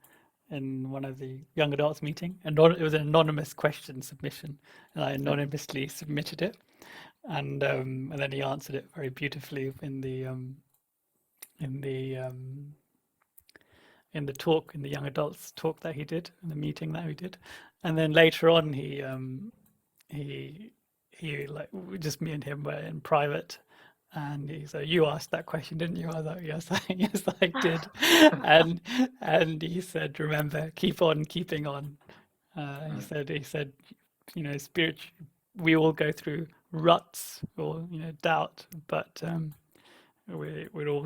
in one of the young adults meeting, and it was an anonymous question submission, and I anonymously submitted it, and then he answered it very beautifully in the talk, in the young adults talk that he did, in the meeting that we did, and then later on he like just me and him were in private. And he said, "You asked that question, didn't you?" I was like, "Yes, yes, I did." and he said, "Remember, keep on keeping on." He said, we all go through ruts or doubt, but we'll all,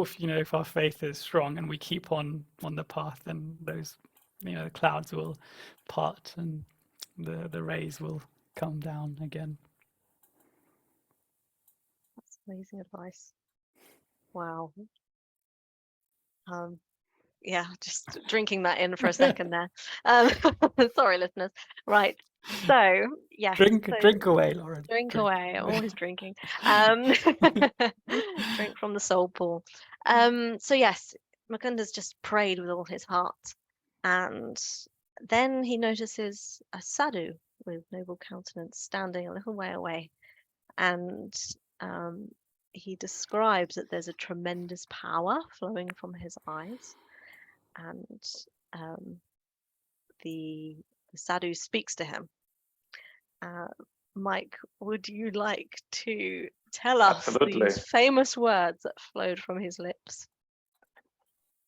if if our faith is strong and we keep on the path, then those the clouds will part and the rays will come down again. That's amazing advice. Wow. Yeah, just drinking that in for a second there. Sorry, listeners. Right. So, yes. Drink away, Lauren. Drink away. I'm always drinking. Drink from the soul pool. So yes, Mukunda's just prayed with all his heart, and then he notices a sadhu with noble countenance standing a little way away, and he describes that there's a tremendous power flowing from his eyes, and the sadhu speaks to him. Mike, would you like to tell us Absolutely. these famous words that flowed from his lips?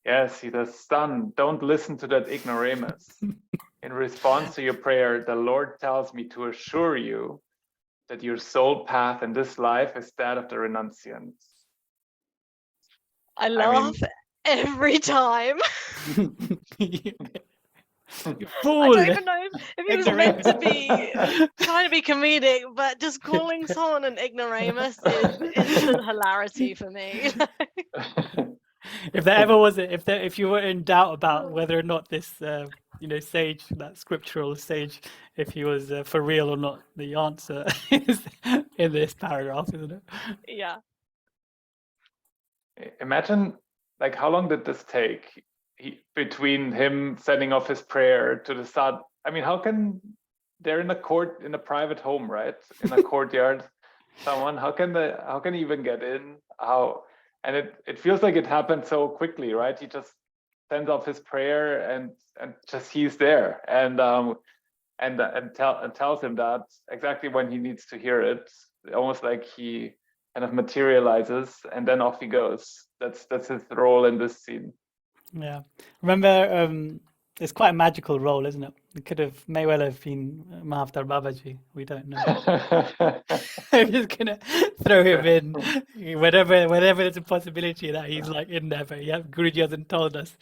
Yes, he says, "Son, don't listen to that ignoramus. In response to your prayer, the Lord tells me to assure you that your soul path in this life is that of the renunciant." I laugh every time. You I fool! don't even know if he was meant to be trying to be comedic, but just calling someone an ignoramus is instant hilarity for me. If there ever was if you were in doubt about whether or not this sage, that scriptural sage, if he was for real or not, the answer is in this paragraph, isn't it? Yeah. Imagine, like, how long did this take between him sending off his prayer to the sad? I mean, how can they're in a court, in a private home, right? In a courtyard, how can he even get in? And it feels like it happened so quickly, right? He just sends off his prayer and just he's there and tells him that exactly when he needs to hear it, almost like he kind of materializes and then off he goes. That's his role in this scene. Yeah, remember, it's quite a magical role, isn't it? It may well have been Mahavtar Babaji. We don't know. I'm just gonna throw him in whenever there's a possibility that he's like in there, but Guruji hasn't told us.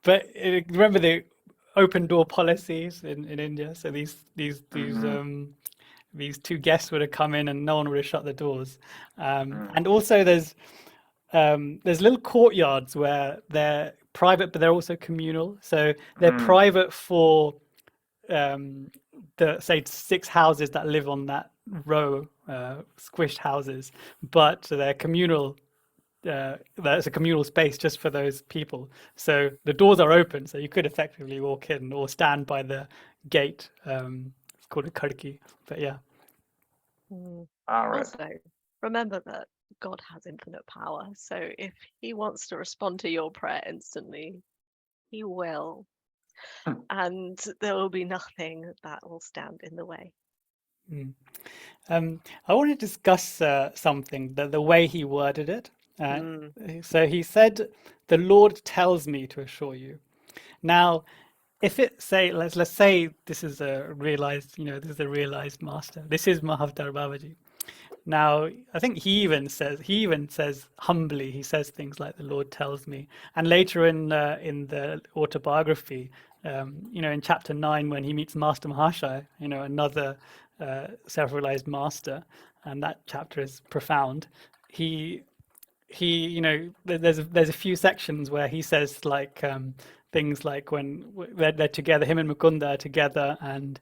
But remember the open door policies in India. So these two guests would have come in and no one would have shut the doors. And also there's little courtyards where they're private, but they're also communal. So they're private for the say 6 houses that live on that row, squished houses, but they're communal. There's a communal space just for those people. So the doors are open, so you could effectively walk in or stand by the gate. It's called a karki, but yeah. All right. Also, remember that God has infinite power. So if he wants to respond to your prayer instantly, he will. And there will be nothing that will stand in the way. I want to discuss something, the way he worded it. So he said, "The Lord tells me to assure you." Now, if let's say this is a realized master. This is Mahavtar Babaji. Now, I think he even says humbly, he says things like, "The Lord tells me." And later in the autobiography, in chapter 9, when he meets Master Mahasaya, another self-realized master, and that chapter is profound. There's a few sections where he says like things like when they're together, him and Mukunda are together, and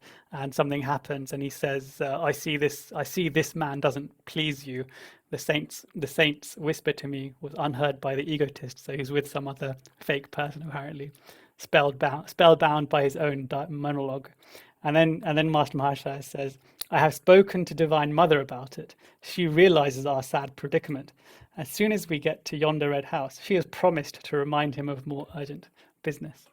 something happens, and he says, I see this man doesn't please you. The saints whisper to me was unheard by the egotist. So he's with some other fake person apparently, spellbound by his own monologue. And then Master Mahasaya says, "I have spoken to Divine Mother about it. She realizes our sad predicament. As soon as we get to yonder red house, she has promised to remind him of more urgent business."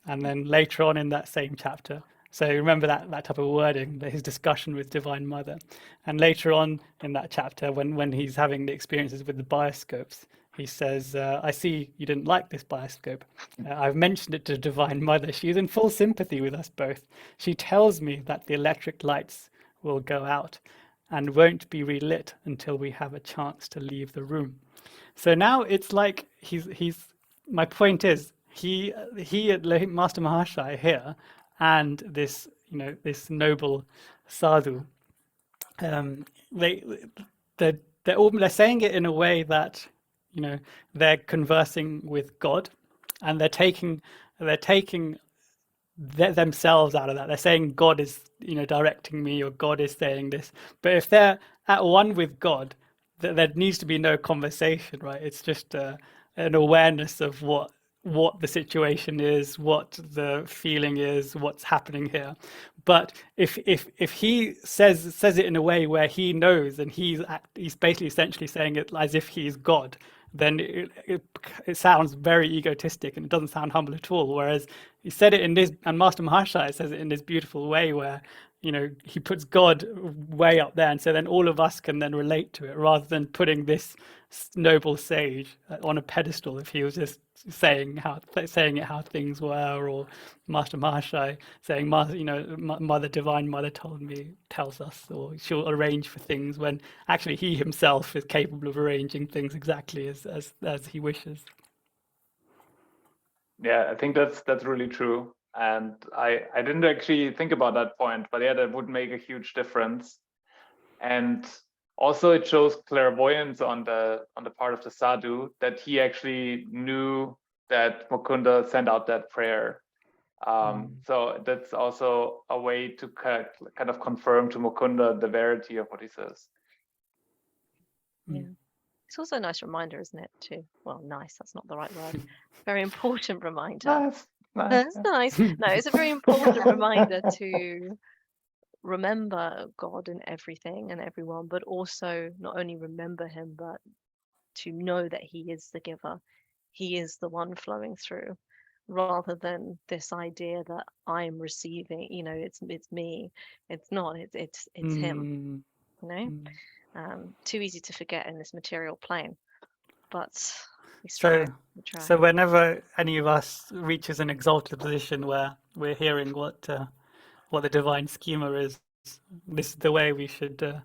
And then later on in that same chapter, so remember that type of wording, his discussion with Divine Mother. And later on in that chapter, when he's having the experiences with the bioscopes, he says, "I see you didn't like this bioscope. I've mentioned it to Divine Mother. She is in full sympathy with us both. She tells me that the electric lights will go out. and won't be relit until we have a chance to leave the room. So now it's like he's. My point is he Master Mahasaya here and this this noble sadhu. They're saying it in a way that they're conversing with God, and they're taking themselves out of that. They're saying God is directing me, or God is saying this. But if they're at one with God, there needs to be no conversation, right? It's just an awareness of what the situation is, what the feeling is, what's happening here. But if he says it in a way where he knows, and he's basically essentially saying it as if he's God, then it sounds very egotistic, and it doesn't sound humble at all. Whereas he said it in this, and Master Mahasaya says it in this beautiful way where he puts God way up there, and so then all of us can then relate to it, rather than putting this noble sage on a pedestal. If he was just saying it how things were, or Master Mahasaya saying, Mother, Divine Mother tells us, or she'll arrange for things, when actually he himself is capable of arranging things exactly as he wishes. Yeah, I think that's really true. And I didn't actually think about that point, but yeah, that would make a huge difference. And also it shows clairvoyance on the part of the sadhu, that he actually knew that Mukunda sent out that prayer. So that's also a way to kind of confirm to Mukunda the verity of what he says. Yeah. It's also a nice reminder, isn't it, too? Well, nice, that's not the right word. Very important reminder. That's nice. No, it's a very important reminder to remember God in everything and everyone, but also not only remember him, but to know that he is the giver. He is the one flowing through, rather than this idea that I'm receiving, it's me. It's not, it's him, too easy to forget in this material plane, but we try. So whenever any of us reaches an exalted position where we're hearing what the divine schema is, this is the way we should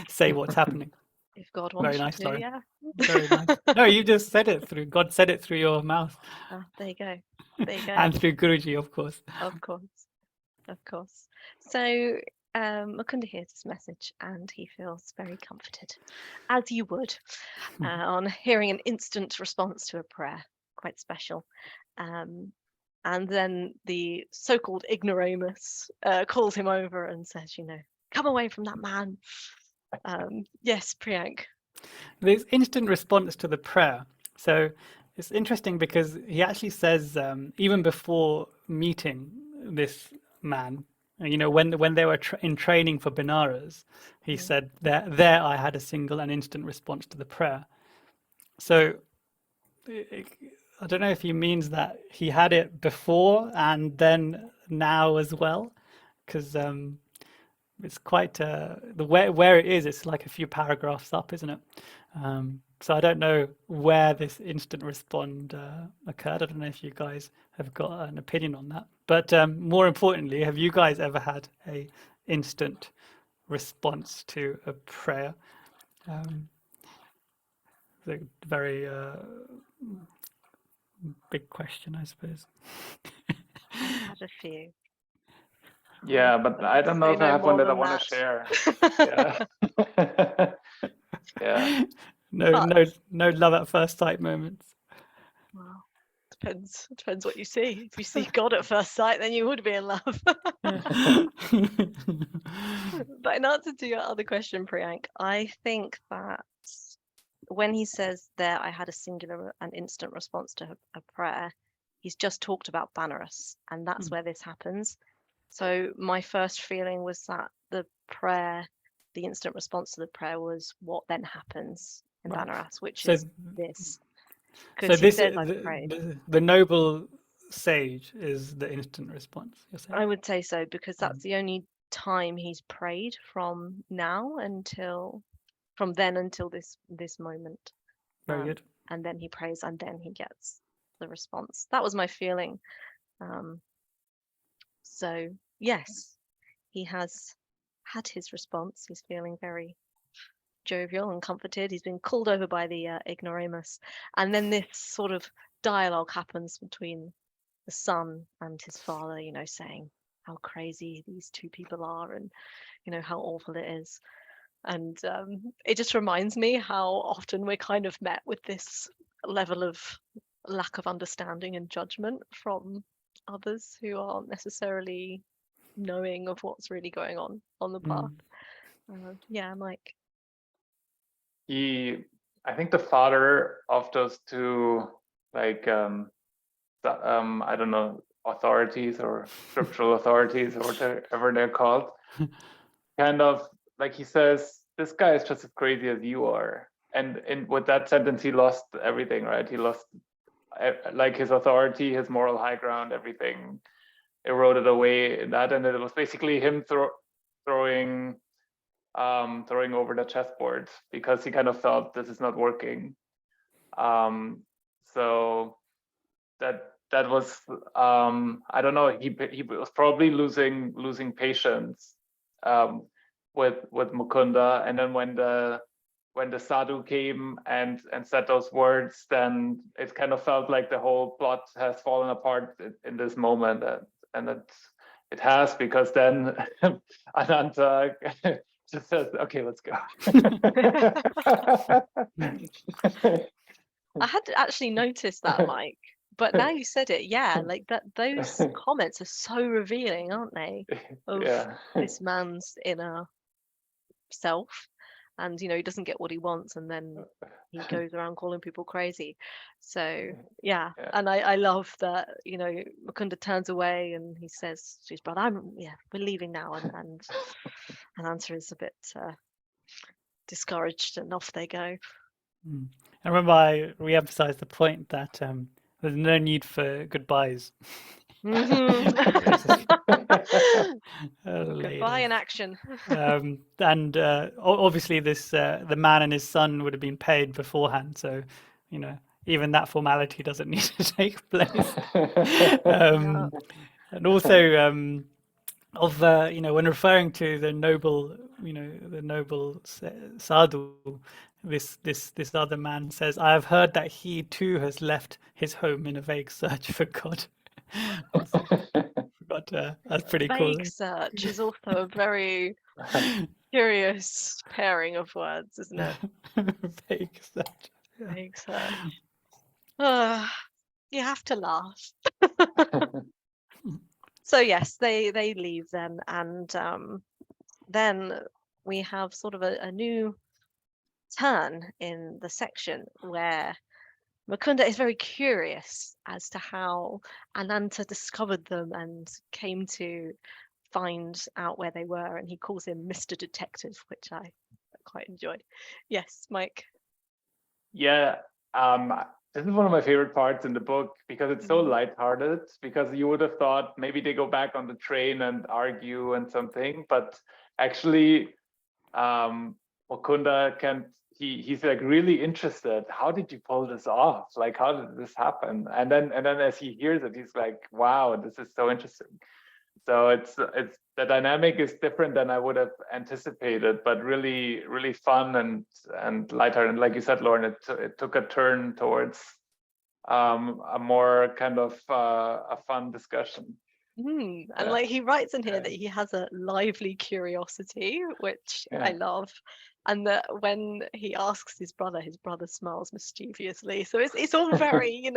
say what's happening. If God wants Very nice, you to, yeah. Very nice. No, you just said it through. God said it through your mouth. There you go. There you go. And through Guruji, of course. Of course. So Mukunda hears this message, and he feels very comforted, as you would, on hearing an instant response to a prayer. Quite special. And then the so-called ignoramus calls him over and says, come away from that man. Yes, Priyank. There's instant response to the prayer. So it's interesting because he actually says, even before meeting this man, when they were in training for Benares, he said, there I had a single and instant response to the prayer. So I don't know if he means that he had it before and then now as well, because it's quite where it is. It's like a few paragraphs up, isn't it? So I don't know where this instant respond occurred. I don't know if you guys have got an opinion on that. But more importantly, have you guys ever had a instant response to a prayer? It's a very big question, I suppose. I've had a few. Yeah, but I don't know if I have one that I want to share. Yeah. Yeah. No love at first sight moments. Well, depends what you see. If you see God at first sight, then you would be in love. But in answer to your other question, Priyank, I think that when he says there, I had a singular and instant response to a prayer, he's just talked about Benares, and that's where this happens. So my first feeling was that the instant response to the prayer was what then happens in Benares, which is this. So this the noble sage is the instant response, you're saying? I would say so, because that's the only time he's prayed from then until this moment. Very good. And then he prays, and then he gets the response. That was my feeling. So yes, he has had his response. He's feeling very jovial and comforted. He's been called over by the ignoramus, and then this sort of dialogue happens between the son and his father, saying how crazy these two people are, and how awful it is. And it just reminds me how often we're kind of met with this level of lack of understanding and judgment from others who aren't necessarily knowing of what's really going on the path. Yeah, Mike. I think the father of those two, like, I don't know, authorities or scriptural authorities or whatever they're called, kind of like he says, this guy is just as crazy as you are. And with that sentence, he lost everything, right? He lost like his authority, his moral high ground, everything eroded away in that. And it was basically him throwing over the chessboard because he kind of felt this is not working. So that was I don't know, he was probably losing patience with Mukunda, and then when the sadhu came and said those words, then it kind of felt like the whole plot has fallen apart in this moment, and it has, because then Ananta just says, okay, let's go. I had actually noticed that, Mike, but now you said it, yeah, like that. Those comments are so revealing, aren't they, of this man's inner self, and he doesn't get what he wants, and then he goes around calling people crazy. So yeah. And I love that Mukunda turns away and he says to his brother, we're leaving now, and Ananta is a bit discouraged, and off they go. I remember I re-emphasized the point that there's no need for goodbyes. Goodbye in action. And obviously the man and his son would have been paid beforehand, so even that formality doesn't need to take place. And also when referring to the noble sadhu, this other man says, I have heard that he too has left his home in a vague search for God. But that's pretty cool. Vague search is also a very curious pairing of words, isn't it? Vague search. Yeah. Vague search. You have to laugh. So yes, they leave then, and then we have sort of a new turn in the section where Mukunda is very curious as to how Ananta discovered them and came to find out where they were, and he calls him Mr. Detective, which I quite enjoyed. Yes, Mike. Yeah, this is one of my favorite parts in the book because it's so lighthearted, because you would have thought maybe they go back on the train and argue and something, but actually Mukunda he's like really interested. How did you pull this off? Like, how did this happen? And then as he hears it, he's like, wow, this is so interesting. So it's the dynamic is different than I would have anticipated, but really, really fun and lighthearted. And like you said, Lauren, it took a turn towards a more kind of a fun discussion. And like he writes in here that he has a lively curiosity, which I love, and that when he asks his brother smiles mischievously. So it's all very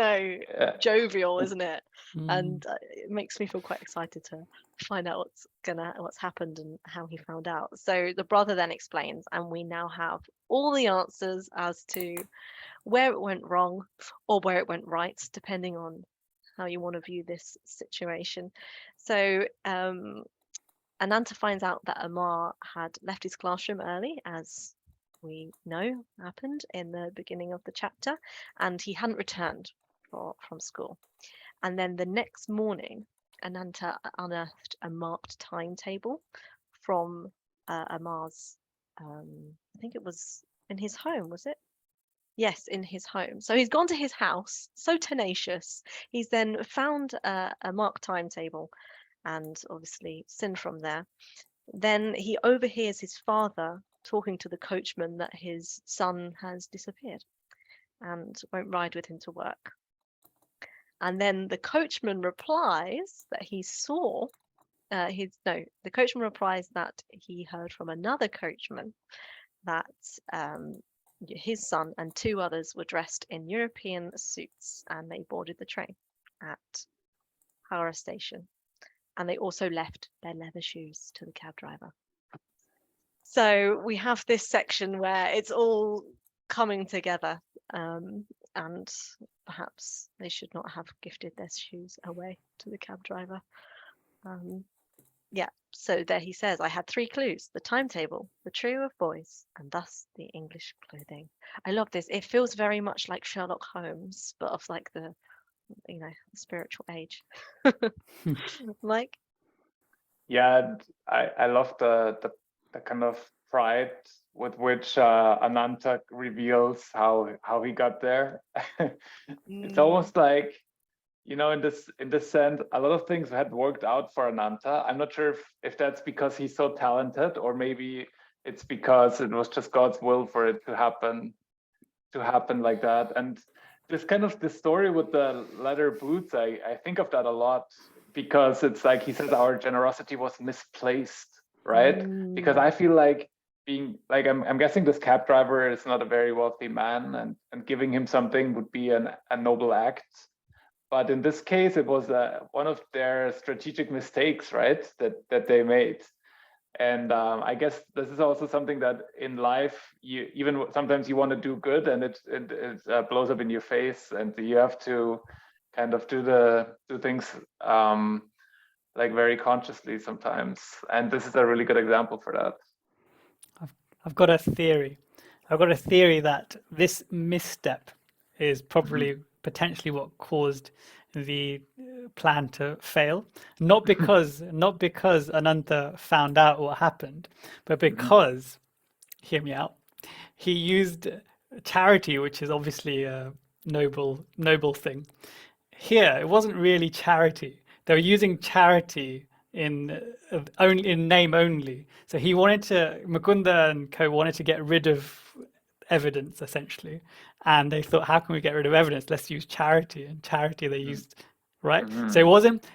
jovial, isn't it? And it makes me feel quite excited to find out what's happened and how he found out. So the brother then explains, and we now have all the answers as to where it went wrong or where it went right, depending on how you want to view this situation. So Ananta finds out that Amar had left his classroom early, as we know happened in the beginning of the chapter, and he hadn't returned from school. And then the next morning, Ananta unearthed a marked timetable from Amar's, I think it was in his home, was it? Yes, in his home. So he's gone to his house, so tenacious. He's then found a marked timetable and obviously sinned from there. Then he overhears his father talking to the coachman that his son has disappeared and won't ride with him to work. And then the coachman replies that he saw the coachman replies that he heard from another coachman that his son and two others were dressed in European suits and they boarded the train at Howrah station. And they also left their leather shoes to the cab driver. So we have this section where it's all coming together, and perhaps they should not have gifted their shoes away to the cab driver. Yeah, so there he says, I had 3 clues, the timetable, the trio of boys, and thus the English clothing. I love this. It feels very much like Sherlock Holmes, but of like the, spiritual age. Mike? Yeah, I love the kind of pride with which Ananta reveals how he got there. It's almost like, in this sense, a lot of things had worked out for Ananta. I'm not sure if that's because he's so talented, or maybe it's because it was just God's will for it to happen like that. And this story with the leather boots, I think of that a lot, because it's like he says our generosity was misplaced, right? Because I feel like being like, I'm guessing this cab driver is not a very wealthy man, and giving him something would be a noble act. But in this case, it was one of their strategic mistakes, right? That they made. And I guess this is also something that in life, sometimes you want to do good, and it blows up in your face, and you have to kind of do things like very consciously sometimes. And this is a really good example for that. I've got a theory. I've got a theory that this misstep is probably potentially what caused the plan to fail. Not because Ananta found out what happened, but because, hear me out, he used charity, which is obviously a noble thing. Here, it wasn't really charity. They were using charity in name only. So Mukunda and co wanted to get rid of evidence, essentially, and they thought, how can we get rid of evidence? Let's use charity. And charity they used, right? So it wasn't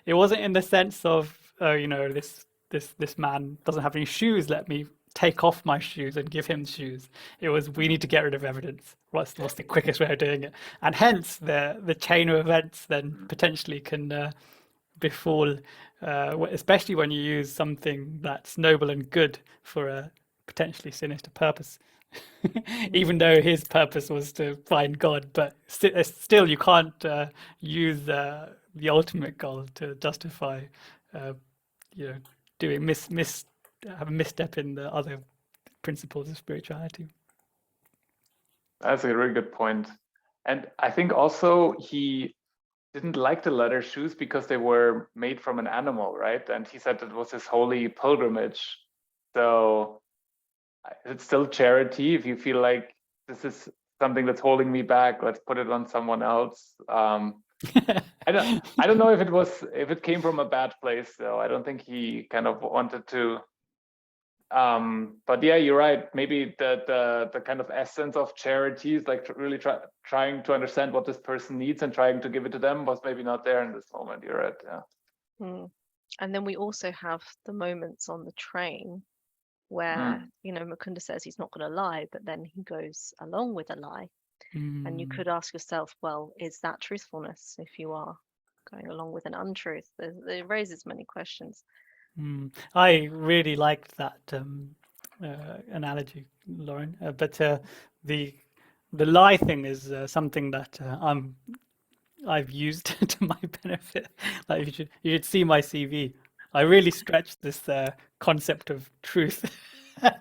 in the sense of, this man doesn't have any shoes, let me take off my shoes and give him shoes. It was, we need to get rid of evidence. What's the quickest way of doing it? And hence the chain of events then potentially can befall, especially when you use something that's noble and good for a potentially sinister purpose. Even though his purpose was to find God, but still you can't use the ultimate goal to justify, doing have a misstep in the other principles of spirituality. That's a really good point. And I think also he didn't like the leather shoes because they were made from an animal, right? And he said it was his holy pilgrimage. So it's still charity. If you feel like this is something that's holding me back, let's put it on someone else. I don't know if it came from a bad place though. I don't think he kind of wanted to. But yeah, you're right. Maybe the kind of essence of charity is like really trying to understand what this person needs and trying to give it to them was maybe not there in this moment. You're right. Yeah. And then we also have the moments on the train where Mukunda says he's not going to lie, but then he goes along with a lie. And you could ask yourself, well, is that truthfulness if you are going along with an untruth? It raises many questions. I really liked that analogy, Lauren. But the lie thing is something that I've used to my benefit. Like you should see my CV. I really stretched this concept of truth.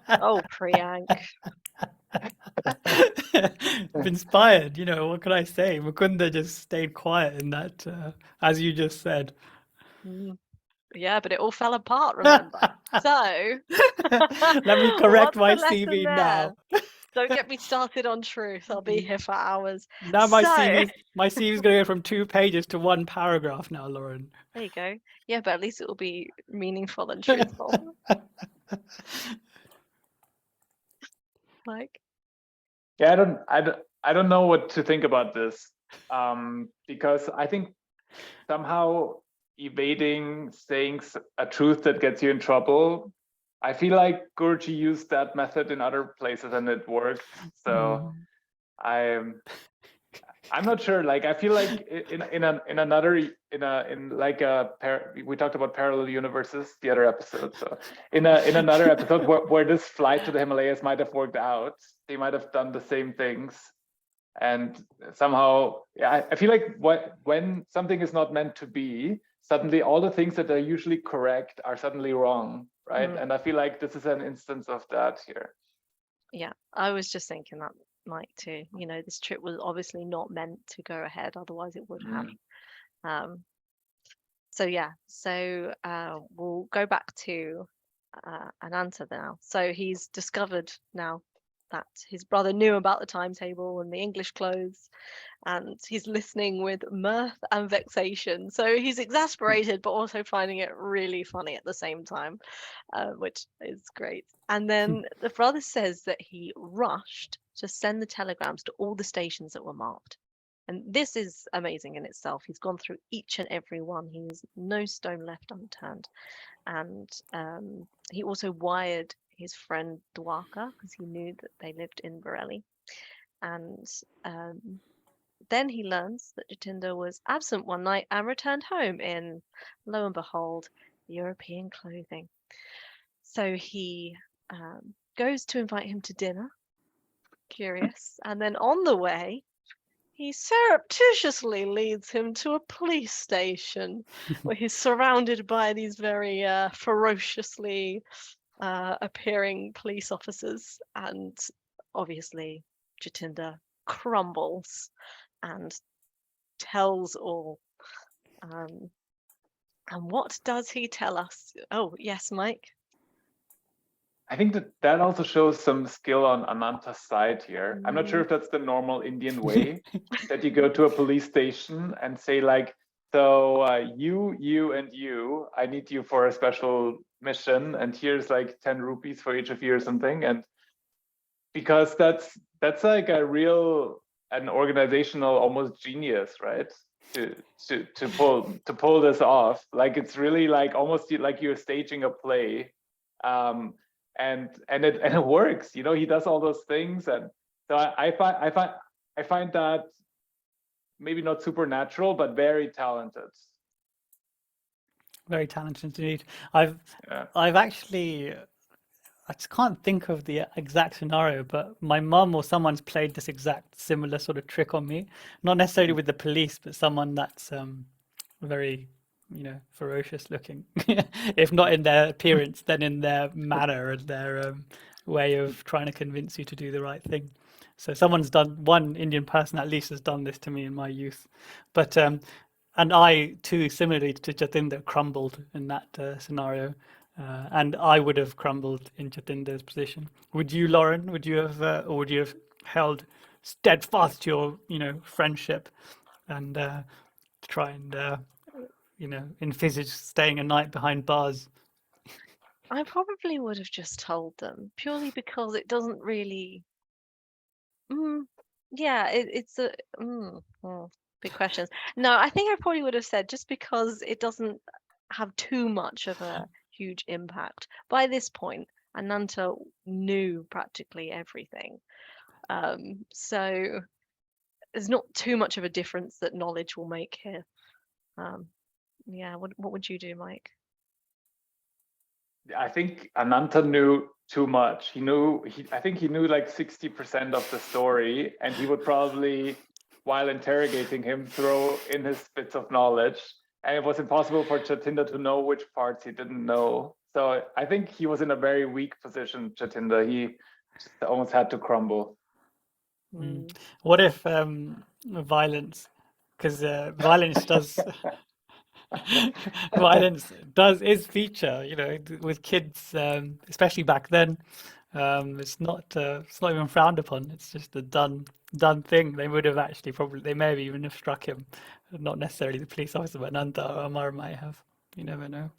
Oh, Priyank. Inspired, what can I say? Mukunda just stayed quiet in that, as you just said. Yeah, but it all fell apart, remember? So let me correct my CV now. Don't get me started on truth. I'll be here for hours. Now my CV is going to go from 2 pages to 1 paragraph now, Lauren. There you go. Yeah, but at least it will be meaningful and truthful. Like, Yeah, I don't know what to think about this, because I think somehow evading saying a truth that gets you in trouble. I feel like Guruji used that method in other places and it worked. So I'm not sure. Like I feel like we talked about parallel universes the other episode. So in another episode where this flight to the Himalayas might have worked out, they might have done the same things. And somehow, yeah, I feel like when something is not meant to be, suddenly all the things that are usually correct are suddenly wrong, right? And I feel like this is an instance of that here. yeah, I was just thinking that, Mike, too. You know, this trip was obviously not meant to go ahead, otherwise it would have. So yeah, so we'll go back to Ananta now. So he's discovered now that his brother knew about the timetable and the English clothes, and he's listening with mirth and vexation. So he's exasperated, but also finding it really funny at the same time, which is great. And then the brother says that he rushed to send the telegrams to all the stations that were marked. And this is amazing in itself. He's gone through each and every one. He has no stone left unturned. And he also wired his friend Dwarka because he knew that they lived in Borelli. And then he learns that Jatinda was absent one night and returned home in, lo and behold, European clothing. So he goes to invite him to dinner, curious. And then on the way, he surreptitiously leads him to a police station where he's surrounded by these very ferociously appearing police officers. And obviously, Jatinda crumbles and tells all. And what does he tell us? Oh, yes, Mike. I think that also shows some skill on Ananta's side here. I'm not sure if that's the normal Indian way that you go to a police station and say like, so you, and you, I need you for a special mission, and here's like 10 rupees for each of you or something. And because that's like an organizational almost genius, right? To pull this off. Like it's really like almost like you're staging a play. And it works, you know. He does all those things, and so I find that maybe not supernatural, but very talented. Very talented indeed. I've actually, I just can't think of the exact scenario, but my mum or someone's played this exact similar sort of trick on me. Not necessarily with the police, but someone that's very, ferocious looking. If not in their appearance, then in their manner and their way of trying to convince you to do the right thing. So one Indian person at least has done this to me in my youth. But and I too, similarly to Jatinda, crumbled in that scenario. And I would have crumbled in Jatinda's position. Would you, Lauren? Would you have, or would you have held steadfast to your, friendship, and try and envisage staying a night behind bars? I probably would have just told them, purely because it doesn't really. It's a big questions. No, I think I probably would have said, just because it doesn't have too much of a huge impact. By this point, Ananta knew practically everything. So there's not too much of a difference that knowledge will make here. What would you do, Mike? I think Ananta knew too much. I think he knew like 60% of the story, and he would probably, while interrogating him, throw in his bits of knowledge. And it was impossible for Jatinda to know which parts he didn't know. So I think he was in a very weak position, Jatinda. He just almost had to crumble. What if violence, because violence is feature, with kids, especially back then. It's not even frowned upon. It's just a done thing. They would have actually they may have even have struck him, not necessarily the police officer, but Ananta or Amar might have. You never know.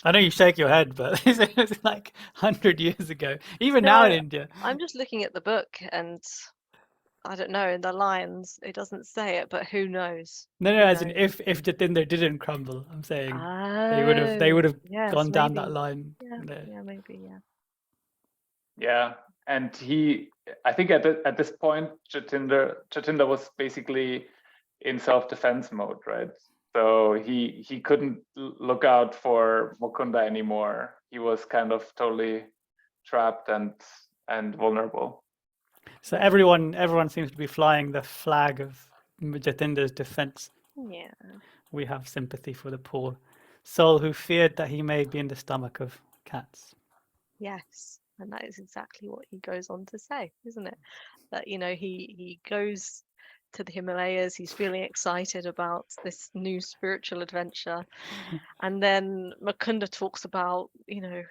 I know you shake your head, but it's like 100 years ago. Even No, now in India. I'm just looking at the book, and I don't know, in the lines it doesn't say it, but who knows? No, Who as in knows? if Jatinda didn't crumble, I'm saying they Oh, would have yes, gone down that maybe. line. Yeah, there. yeah, maybe, yeah. Yeah, and I think at this point, Jatinda was basically in self-defense mode, right? So he couldn't look out for Mukunda anymore. He was kind of totally trapped and vulnerable. So everyone seems to be flying the flag of Jatinda's defense. Yeah. We have sympathy for the poor soul who feared that he may be in the stomach of cats. Yes, and that is exactly what he goes on to say, isn't it? That, you know, he goes to the Himalayas, he's feeling excited about this new spiritual adventure. And then Mukunda talks about, you know,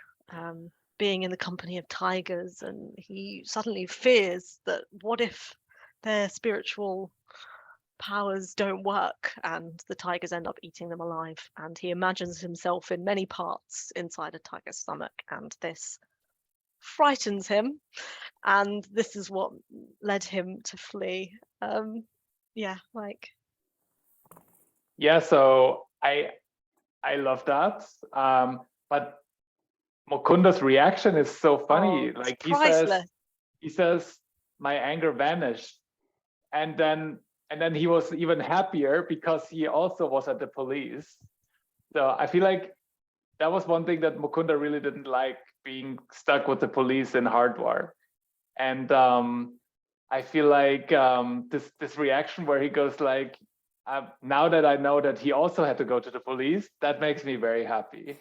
being in the company of tigers, and he suddenly fears that what if their spiritual powers don't work and the tigers end up eating them alive, and he imagines himself in many parts inside a tiger's stomach, and this frightens him, and this is what led him to flee. Yeah, like, Yeah, so I love that. But Mukunda's reaction is so funny. it's Like priceless. he says, my anger vanished. And then he was even happier because he also was at the police. So I feel like that was one thing that Mukunda really didn't like, being stuck with the police in Hardwar. And I feel like this reaction where he goes like, now that I know that he also had to go to the police, that makes me very happy.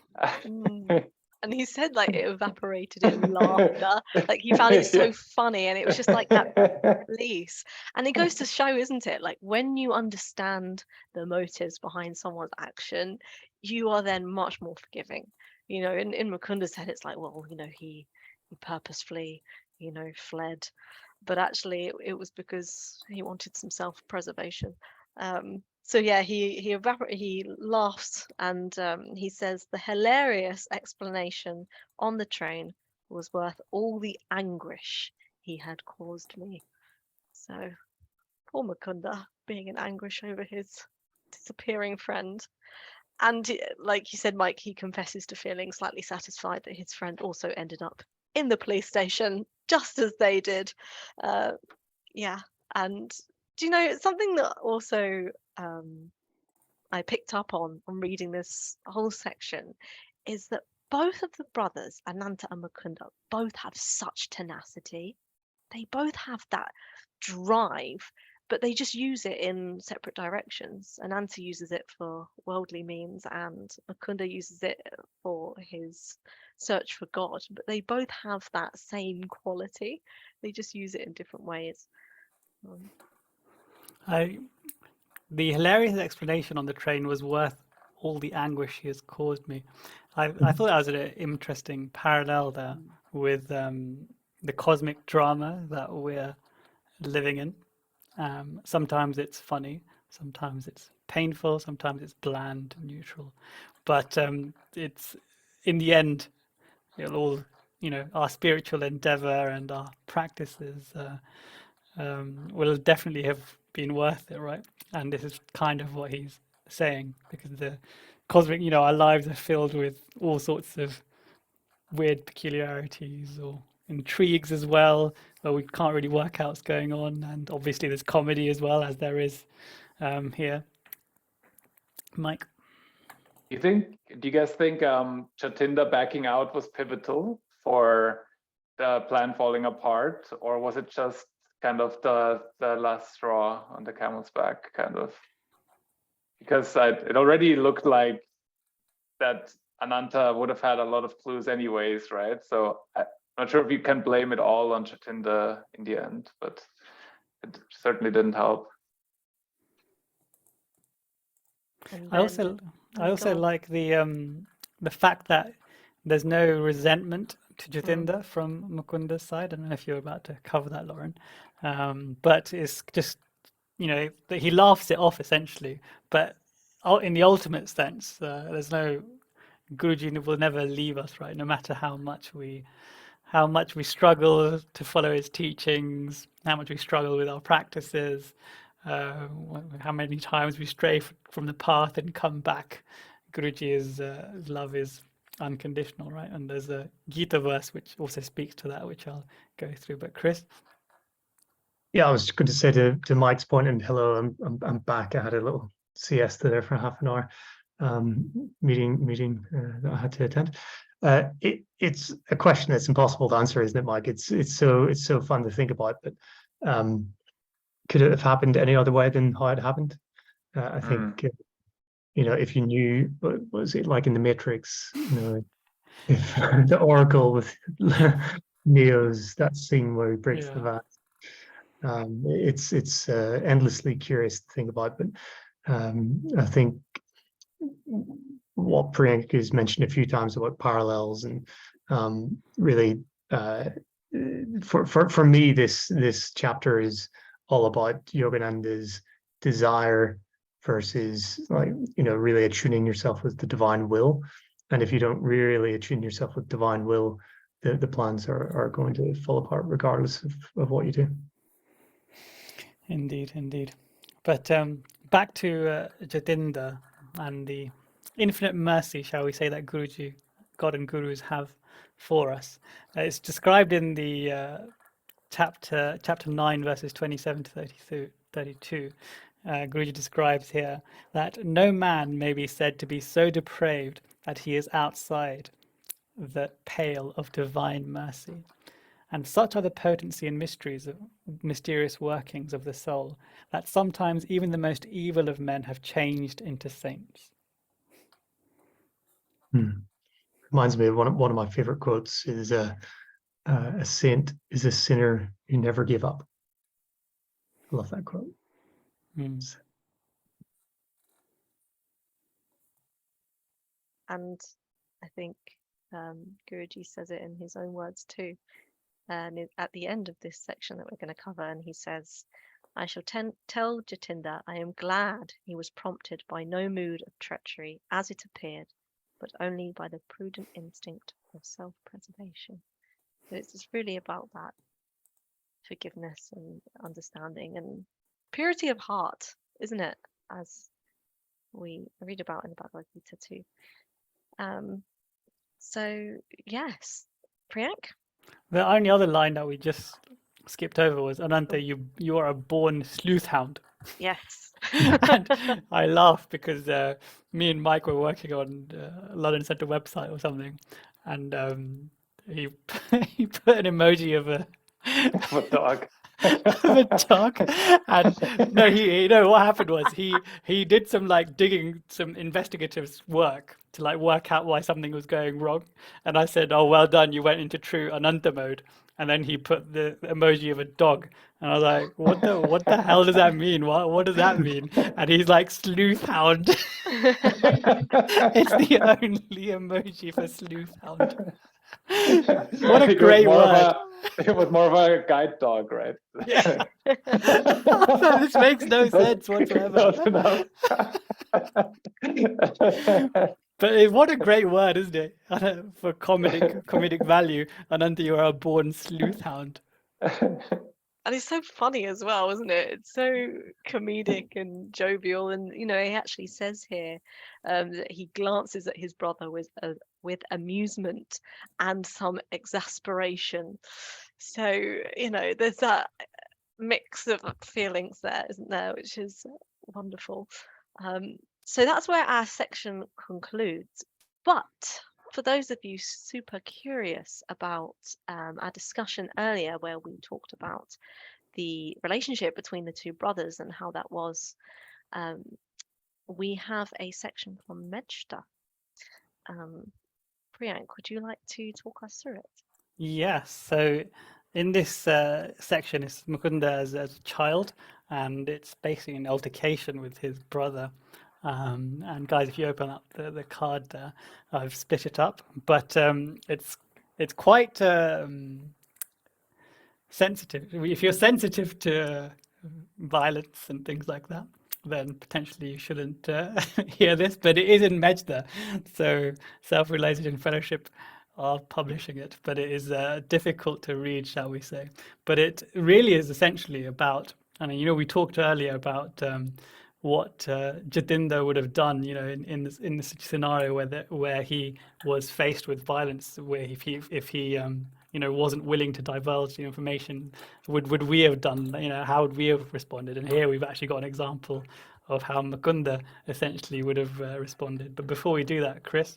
And he said like it evaporated in laughter. Like he found it so funny, and it was just like that release. And it goes to show, isn't it? Like when you understand the motives behind someone's action, you are then much more forgiving. You know, in Mukunda's head, it's like, well, you know, he purposefully, you know, fled, but actually it was because he wanted some self-preservation. So yeah, he laughs, and he says the hilarious explanation on the train was worth all the anguish he had caused me. So poor Mukunda being in anguish over his disappearing friend. And like you said, Mike, he confesses to feeling slightly satisfied that his friend also ended up in the police station just as they did. Yeah, and do you know something that also I picked up on reading this whole section is that both of the brothers, Ananta and Mukunda, both have such tenacity. They both have that drive, but they just use it in separate directions. Ananta uses it for worldly means, and Mukunda uses it for his search for God. But they both have that same quality. They just use it in different ways. The hilarious explanation on the train was worth all the anguish he has caused me. I thought that was an interesting parallel there with the cosmic drama that we're living in. Sometimes it's funny, sometimes it's painful, sometimes it's bland, neutral, but it's in the end, it'll all, you know, our spiritual endeavor and our practices will definitely have been worth it, right? And this is kind of what he's saying, because the cosmic, you know, our lives are filled with all sorts of weird peculiarities or intrigues as well, where we can't really work out what's going on. And obviously there's comedy as well, as there is here. Mike? Do you guys think Jatinda backing out was pivotal for the plan falling apart, or was it just kind of the last straw on the camel's back, kind of? Because it already looked like that Ananta would have had a lot of clues anyways, right? So I'm not sure if you can blame it all on Jatinda in the end, but it certainly didn't help. I also like the fact that there's no resentment to Jatinda from Mukunda's side. I don't know if you're about to cover that, Lauren, but it's just, you know, that he laughs it off essentially. But in the ultimate sense, there's no Guruji will never leave us, right? No matter how much we struggle to follow his teachings, how much we struggle with our practices, how many times we stray from the path and come back. Guruji's love is unconditional, right? And there's a Gita verse which also speaks to that, which I'll go through. But Chris? Yeah, I was going to say to Mike's point, and hello, I'm back. I had a little siesta there for half an hour, meeting that I had to attend. It's a question that's impossible to answer, isn't it, Mike? It's so fun to think about, but could it have happened any other way than how it happened? I think if you knew, what was it like in the Matrix? If the Oracle with Neo's that scene where he breaks the vase. It's endlessly curious to think about, but I think what Priyanka has mentioned a few times about parallels and really for me this chapter is all about Yogananda's desire versus really attuning yourself with the divine will. And if you don't really attune yourself with divine will, the plans are going to fall apart regardless of what you do. Indeed. But back to Jatinda and the infinite mercy, shall we say, that Guruji, God and Gurus have for us. It's described in the chapter 9, verses 27 to 32. Guruji describes here that no man may be said to be so depraved that he is outside the pale of divine mercy. And such are the potency and mysterious workings of the soul, that sometimes even the most evil of men have changed into saints. Reminds me of one of my favorite quotes is a saint is a sinner who never gave up. I love that quote. And I think Guruji says it in his own words too. And at the end of this section that we're going to cover, and he says, I shall tell Jatinda I am glad he was prompted by no mood of treachery as it appeared, but only by the prudent instinct of self-preservation. So it's just really about that forgiveness and understanding and purity of heart, isn't it? As we read about in the Bhagavad Gita too. So yes, Priyank? The only other line that we just skipped over was, Ananta, you are a born sleuth hound. Yes. And I laugh because me and Mike were working on London Centre website or something, and he put an emoji of a dog. of a dog, and no, what happened was he did some digging, some investigative work to work out why something was going wrong, and I said, oh, well done, you went into true Ananta mode. And then he put the emoji of a dog, and I was like, "What the hell does that mean? What does that mean?" And he's like, "Sleuth hound." It's the only emoji for sleuth hound. What a great word! It was more of a guide dog, right? Yeah. This makes no sense whatsoever. But what a great word, isn't it? For comedic value. Ananta, you are a born sleuth hound. And it's so funny as well, isn't it? It's so comedic and jovial. And, he actually says here that he glances at his brother with amusement and some exasperation. So, there's that mix of feelings there, isn't there? Which is wonderful. So that's where our section concludes. But for those of you super curious about our discussion earlier, where we talked about the relationship between the two brothers and how that was, we have a section from Mejda. Priyank, would you like to talk us through it? Yes. So in this section, it's Mukunda as a child, and it's basically an altercation with his brother. And guys, if you open up the card there, I've split it up, but it's quite sensitive. If you're sensitive to violence and things like that, then potentially you shouldn't hear this, but it is in Mejda. So Self-Realization Fellowship are publishing it, but it is difficult to read, shall we say. But it really is essentially about, I mean, you know, we talked earlier about what Jatinda would have done, you know, in this scenario where he was faced with violence, where if he you know, wasn't willing to divulge the information, would we have done, you know, how would we have responded? And here we've actually got an example of how Mukunda essentially would have responded. But before we do that, Chris?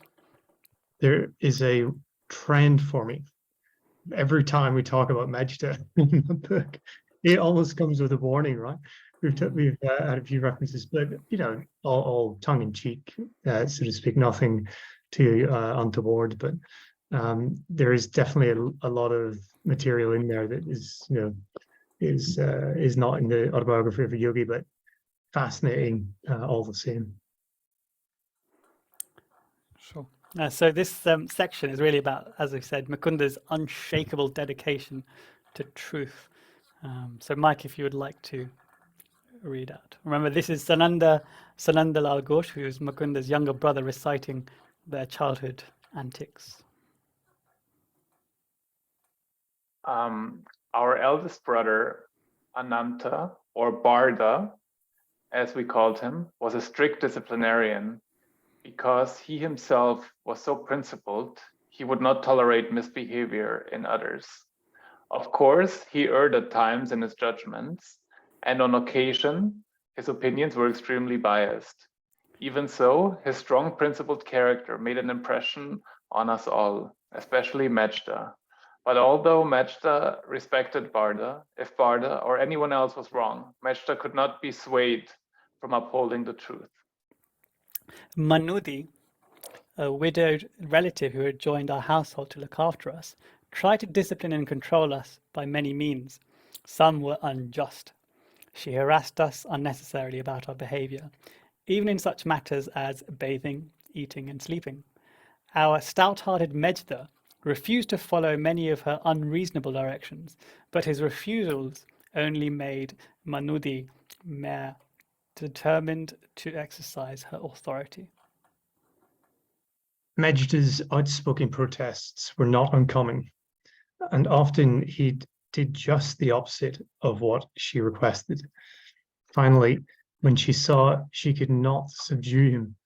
There is a trend for me. Every time we talk about Mejda in the book, it almost comes with a warning, right? We've had a few references, but, you know, all tongue in cheek, so to speak, nothing too untoward, but there is definitely a lot of material in there that is, you know, is not in the Autobiography of a Yogi, but fascinating all the same. Sure. So this section is really about, as I said, Mukunda's unshakable dedication to truth. So Mike, if you would like to read out. Remember, this is Sananda Lal Ghosh, who is Mukunda's younger brother, reciting their childhood antics. Our eldest brother, Ananta, or Barda, as we called him, was a strict disciplinarian. Because he himself was so principled, he would not tolerate misbehavior in others. Of course, he erred at times in his judgments, and on occasion, his opinions were extremely biased. Even so, his strong principled character made an impression on us all, especially Mejda. But although Mejda respected Barda, if Barda or anyone else was wrong, Mejda could not be swayed from upholding the truth. Manudi, a widowed relative who had joined our household to look after us, tried to discipline and control us by many means. Some were unjust. She harassed us unnecessarily about our behavior, even in such matters as bathing, eating, and sleeping. Our stout-hearted Mejda refused to follow many of her unreasonable directions, but his refusals only made Manudi more determined to exercise her authority. Mejda's outspoken protests were not uncommon, and often he did just the opposite of what she requested. Finally, when she saw she could not subdue him,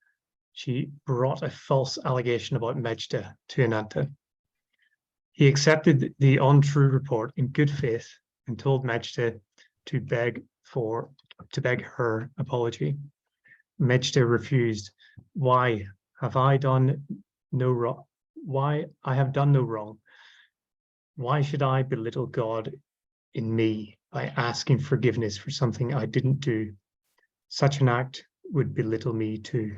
she brought a false allegation about Mejda to Ananta. He accepted the untrue report in good faith and told Mejda to beg her apology. Mejda refused. Why have I done no wrong? Why I have done no wrong? Why should I belittle God in me by asking forgiveness for something I didn't do? Such an act would belittle me too.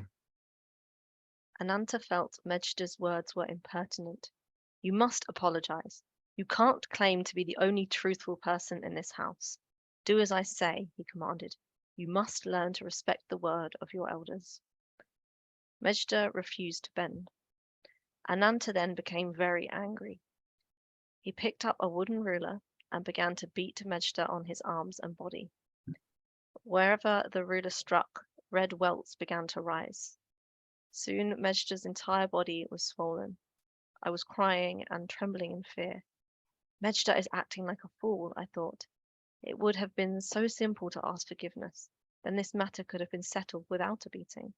Ananta felt Mejda's words were impertinent. You must apologize. You can't claim to be the only truthful person in this house. Do as I say, he commanded. You must learn to respect the word of your elders. Mejda refused to bend. Ananta then became very angry. He picked up a wooden ruler and began to beat Mejda on his arms and body. Wherever the ruler struck, red welts began to rise. Soon Mejda's entire body was swollen. I was crying and trembling in fear. Mejda is acting like a fool, I thought. It would have been so simple to ask forgiveness. Then this matter could have been settled without a beating.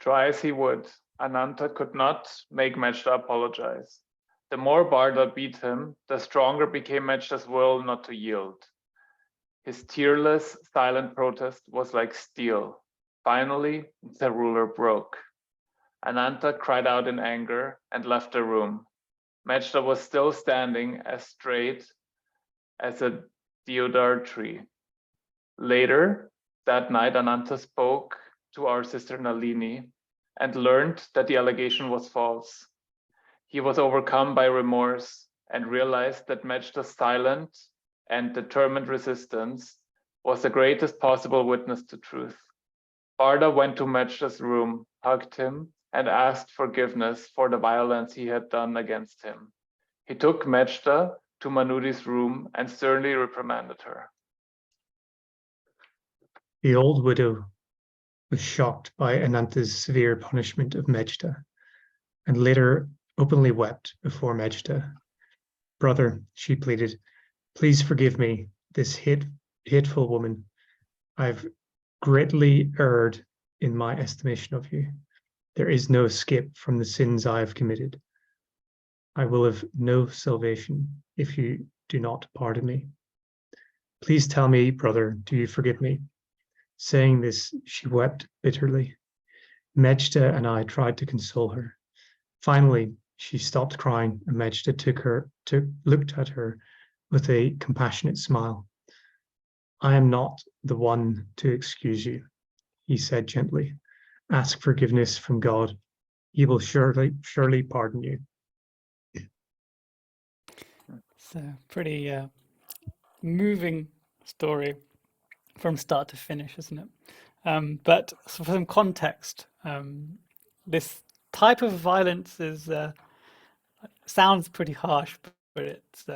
Try as he would, Ananta could not make Mejda apologize. The more Barda beat him, the stronger became Mejda's will not to yield. His tearless, silent protest was like steel. Finally, the ruler broke. Ananta cried out in anger and left the room. Mejda was still standing as straight as a deodar tree. Later that night, Ananta spoke to our sister Nalini and learned that the allegation was false. He was overcome by remorse and realized that Mejda's silent and determined resistance was the greatest possible witness to truth. Barda went to Mejda's room, hugged him, and asked forgiveness for the violence he had done against him. He took Mejda to Manudi's room and sternly reprimanded her. The old widow was shocked by Ananta's severe punishment of Mejda, and later openly wept before Mejda. Brother, she pleaded, please forgive me, this hateful woman. I've greatly erred in my estimation of you. There is no escape from the sins I have committed. I will have no salvation if you do not pardon me. Please tell me, brother, do you forgive me? Saying this, she wept bitterly. Mejda and I tried to console her. Finally, she stopped crying, and Mejda looked at her with a compassionate smile. I am not the one to excuse you, he said gently. Ask forgiveness from God. He will surely pardon you. It's a pretty moving story from start to finish, isn't it? But for some context, this type of violence sounds pretty harsh, but it's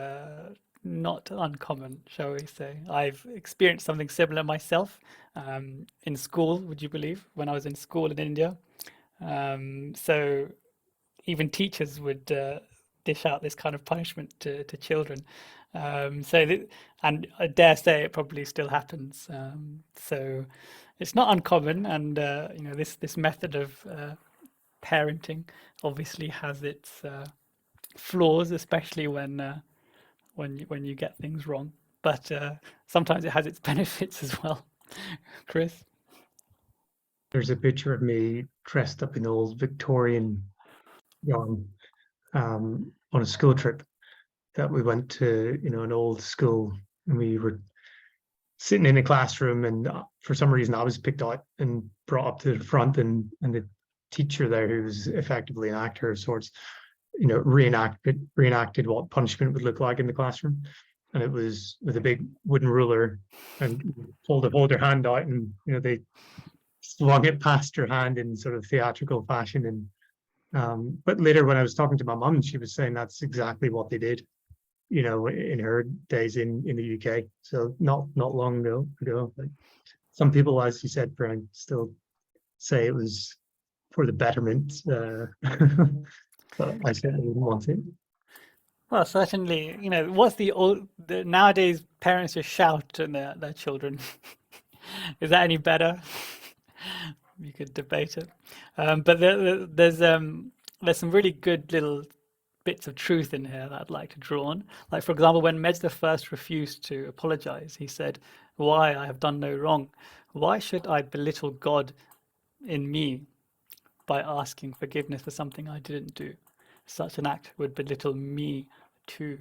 not uncommon, shall we say. I've experienced something similar myself in school, would you believe, when I was in school in India. So even teachers would dish out this kind of punishment to children. And I dare say it probably still happens. So it's not uncommon, and this method of parenting obviously has its flaws, especially when you get things wrong. But sometimes it has its benefits as well. Chris? There's a picture of me dressed up in old Victorian yarn on a school trip that we went to, an old school, and we were sitting in a classroom, and for some reason I was picked out and brought up to the front, and the teacher there, who was effectively an actor of sorts, reenacted what punishment would look like in the classroom. And it was with a big wooden ruler, and hold her hand out, and they swung it past her hand in sort of theatrical fashion. And but later, when I was talking to my mum, she was saying that's exactly what they did, in her days in the UK. So not long ago. But some people, as you said, Brian, still say it was for the betterment. But I certainly wouldn't want it. Well, certainly, what's the nowadays parents just shout at their children. Is that any better? You could debate it. But there's some really good little bits of truth in here that I'd like to draw on. Like, for example, when Mejda first refused to apologize, he said, why? I have done no wrong. Why should I belittle God in me by asking forgiveness for something I didn't do? Such an act would belittle me too.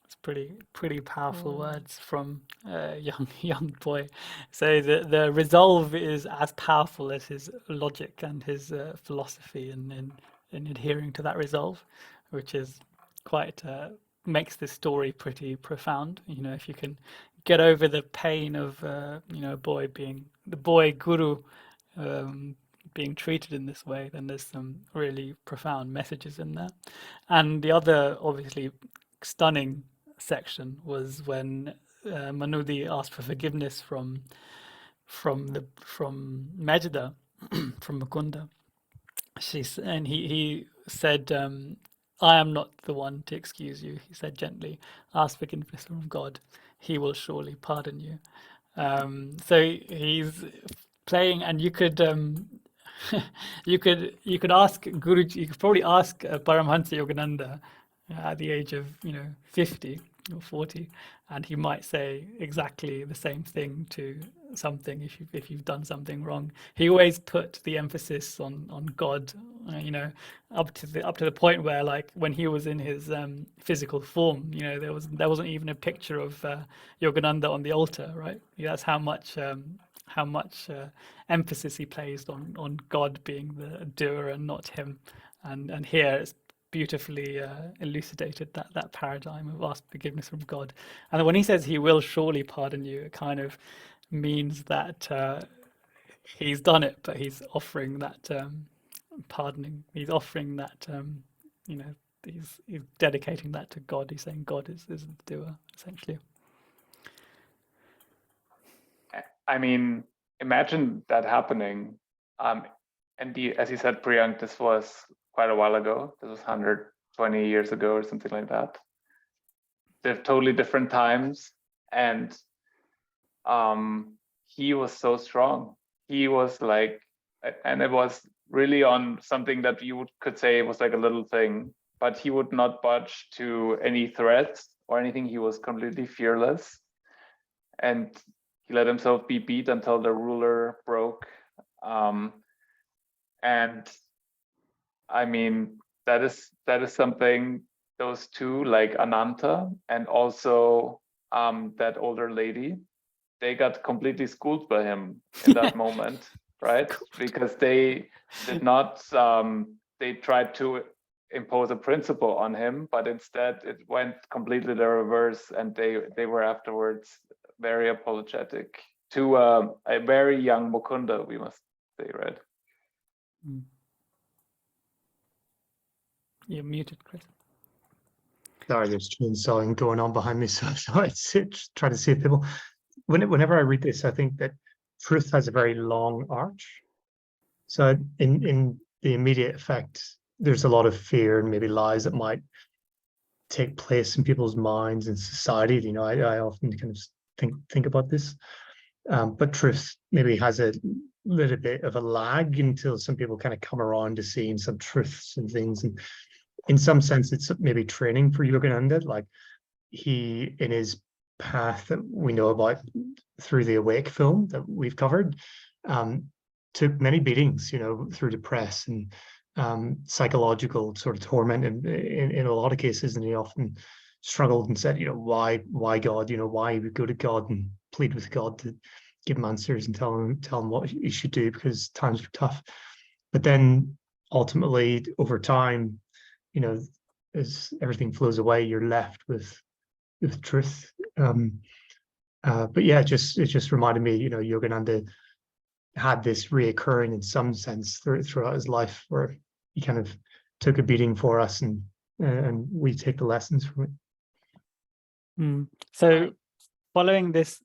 It's pretty powerful words from a young boy. So the resolve is as powerful as his logic and his philosophy in adhering to that resolve, which is quite makes this story pretty profound. If you can get over the pain of a boy guru being treated in this way, then there's some really profound messages in there. And the other obviously stunning section was when Manudi asked for forgiveness from Mejda, from Mukunda. He said, I am not the one to excuse you. He said gently, ask forgiveness from God. He will surely pardon you. So he's playing, and you could you could ask Guruji, you could probably ask Paramhansa Yogananda at the age of 50 or 40, and he might say exactly the same thing to something if you've done something wrong. He always put the emphasis on God, up to the point where, like, when he was in his physical form, there wasn't even a picture of Yogananda on the altar, right? That's how much emphasis he placed on God being the doer and not him. And here it's beautifully elucidated that paradigm of ask forgiveness from God. And when he says he will surely pardon you, it kind of means that he's done it, but he's offering that pardoning. He's offering that he's dedicating that to God. He's saying God is the doer, essentially. I mean, imagine that happening. And as you said, Priyank, this was quite a while ago. This was 120 years ago or something like that. They're totally different times, and he was so strong. He was like, and it was really on something that you could say was like a little thing, but he would not budge to any threats or anything. He was completely fearless, and he let himself be beat until the ruler broke. And I mean, that is something, those two, like Ananta and also that older lady, they got completely schooled by him in that moment, right? Because they did not, they tried to impose a principle on him, but instead it went completely the reverse, and they were afterwards very apologetic to a very young Mukunda, we must say, right? You're muted, Chris. Sorry, there's chainsawing going on behind me, so I try to see people. Whenever I read this, I think that truth has a very long arch. So in the immediate effect, there's a lot of fear and maybe lies that might take place in people's minds and society. You know, I often kind of think about this, but truth maybe has a little bit of a lag until some people kind of come around to seeing some truths and things. And in some sense, it's maybe training for Yogananda. Like he, in his path that we know about through the Awake film that we've covered, took many beatings, you know, through the press and psychological sort of torment in a lot of cases. And he often struggled and said, you know, why God, you know, why we go to God and plead with God to give him answers and tell him what he should do, because times were tough. But then ultimately over time, you know, as everything flows away, you're left with truth. But yeah, it just reminded me, you know, Yogananda had this reoccurring in some sense throughout his life, where he kind of took a beating for us, and we take the lessons from it. So following this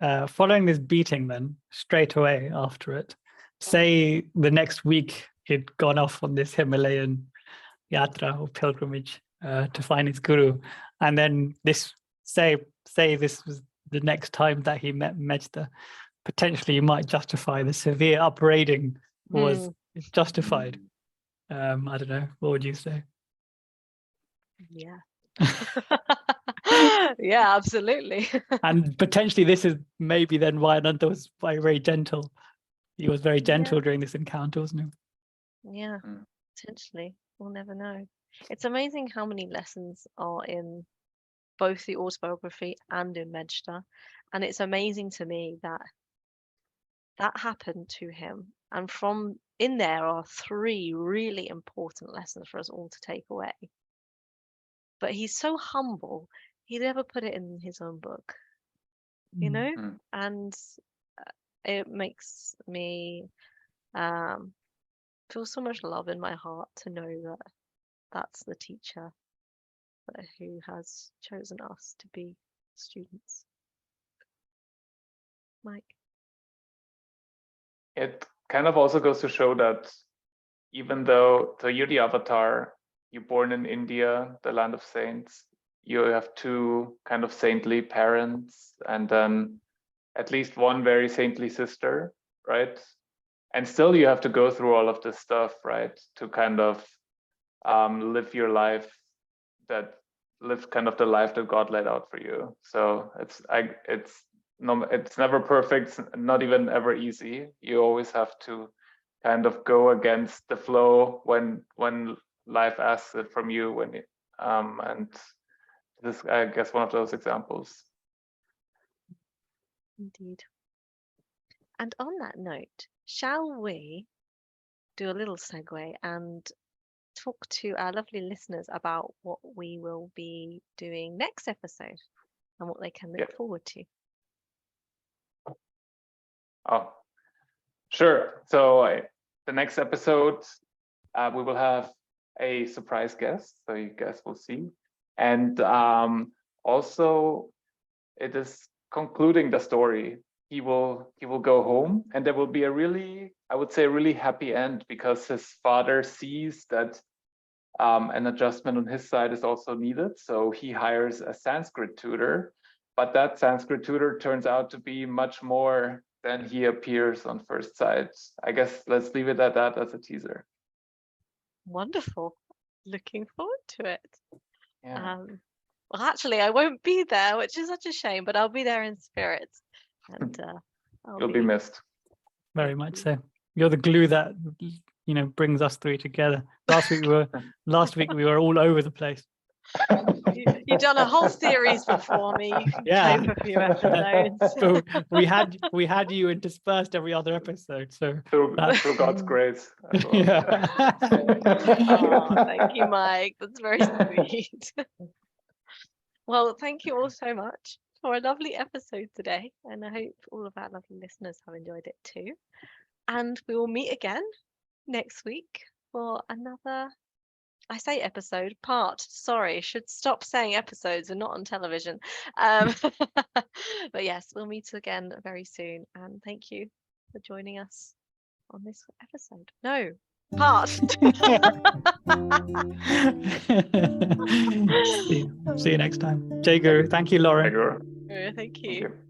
beating, then straight away after it, say the next week he'd gone off on this Himalayan yatra or pilgrimage to find his guru, and then this say this was the next time that he met Mejda, potentially you might justify the severe upbraiding was justified. I don't know, what would you say? Yeah. Yeah, absolutely. And potentially this is maybe then why Ananta was very gentle. He was very gentle during this encounter, wasn't he? Yeah, potentially. We'll never know. It's amazing how many lessons are in both the autobiography and in Mejda. And it's amazing to me that that happened to him. And from in there are 3 really important lessons for us all to take away. But he's so humble, he never put it in his own book, you know? And it makes me feel so much love in my heart to know that that's the teacher who has chosen us to be students. Mike? It kind of also goes to show that even though, so you're the avatar, you're born in India, the land of saints, you have 2 kind of saintly parents, and then at least one very saintly sister, right? And still you have to go through all of this stuff, right? To kind of live your life, live kind of the life that God laid out for you. So it's never perfect, not even ever easy. You always have to kind of go against the flow when life asks it from you, and this is, I guess, one of those examples. Indeed. And on that note, shall we do a little segue and talk to our lovely listeners about what we will be doing next episode and what they can look forward to? Oh, sure. So the next episode, we will have a surprise guest, so you guys will see. And also, it is concluding the story. he will go home, and there will be a really, I would say, a really happy end, because his father sees that an adjustment on his side is also needed. So he hires a Sanskrit tutor, but that Sanskrit tutor turns out to be much more than he appears on first sight. I guess let's leave it at that as a teaser. Wonderful. Looking forward to it. Yeah. Well, actually, I won't be there, which is such a shame, but I'll be there in spirit. And You'll be missed. Very much so. You're the glue that brings us three together. Last week we were all over the place. You've done a whole series before me. You can Yeah. cope a few episodes. So we had you interspersed every other episode. So Through God's grace. As well. yeah. Oh, thank you, Mike. That's very sweet. Well, thank you all so much for a lovely episode today, and I hope all of our lovely listeners have enjoyed it too. And we will meet again next week for another, I say episode, part. Sorry, should stop saying episodes. We're not on television. But yes, we'll meet again very soon. And thank you for joining us on this episode. No, part. See you next time. Jay Guru. Thank you, Lauren. Thank you. Thank you. Thank you.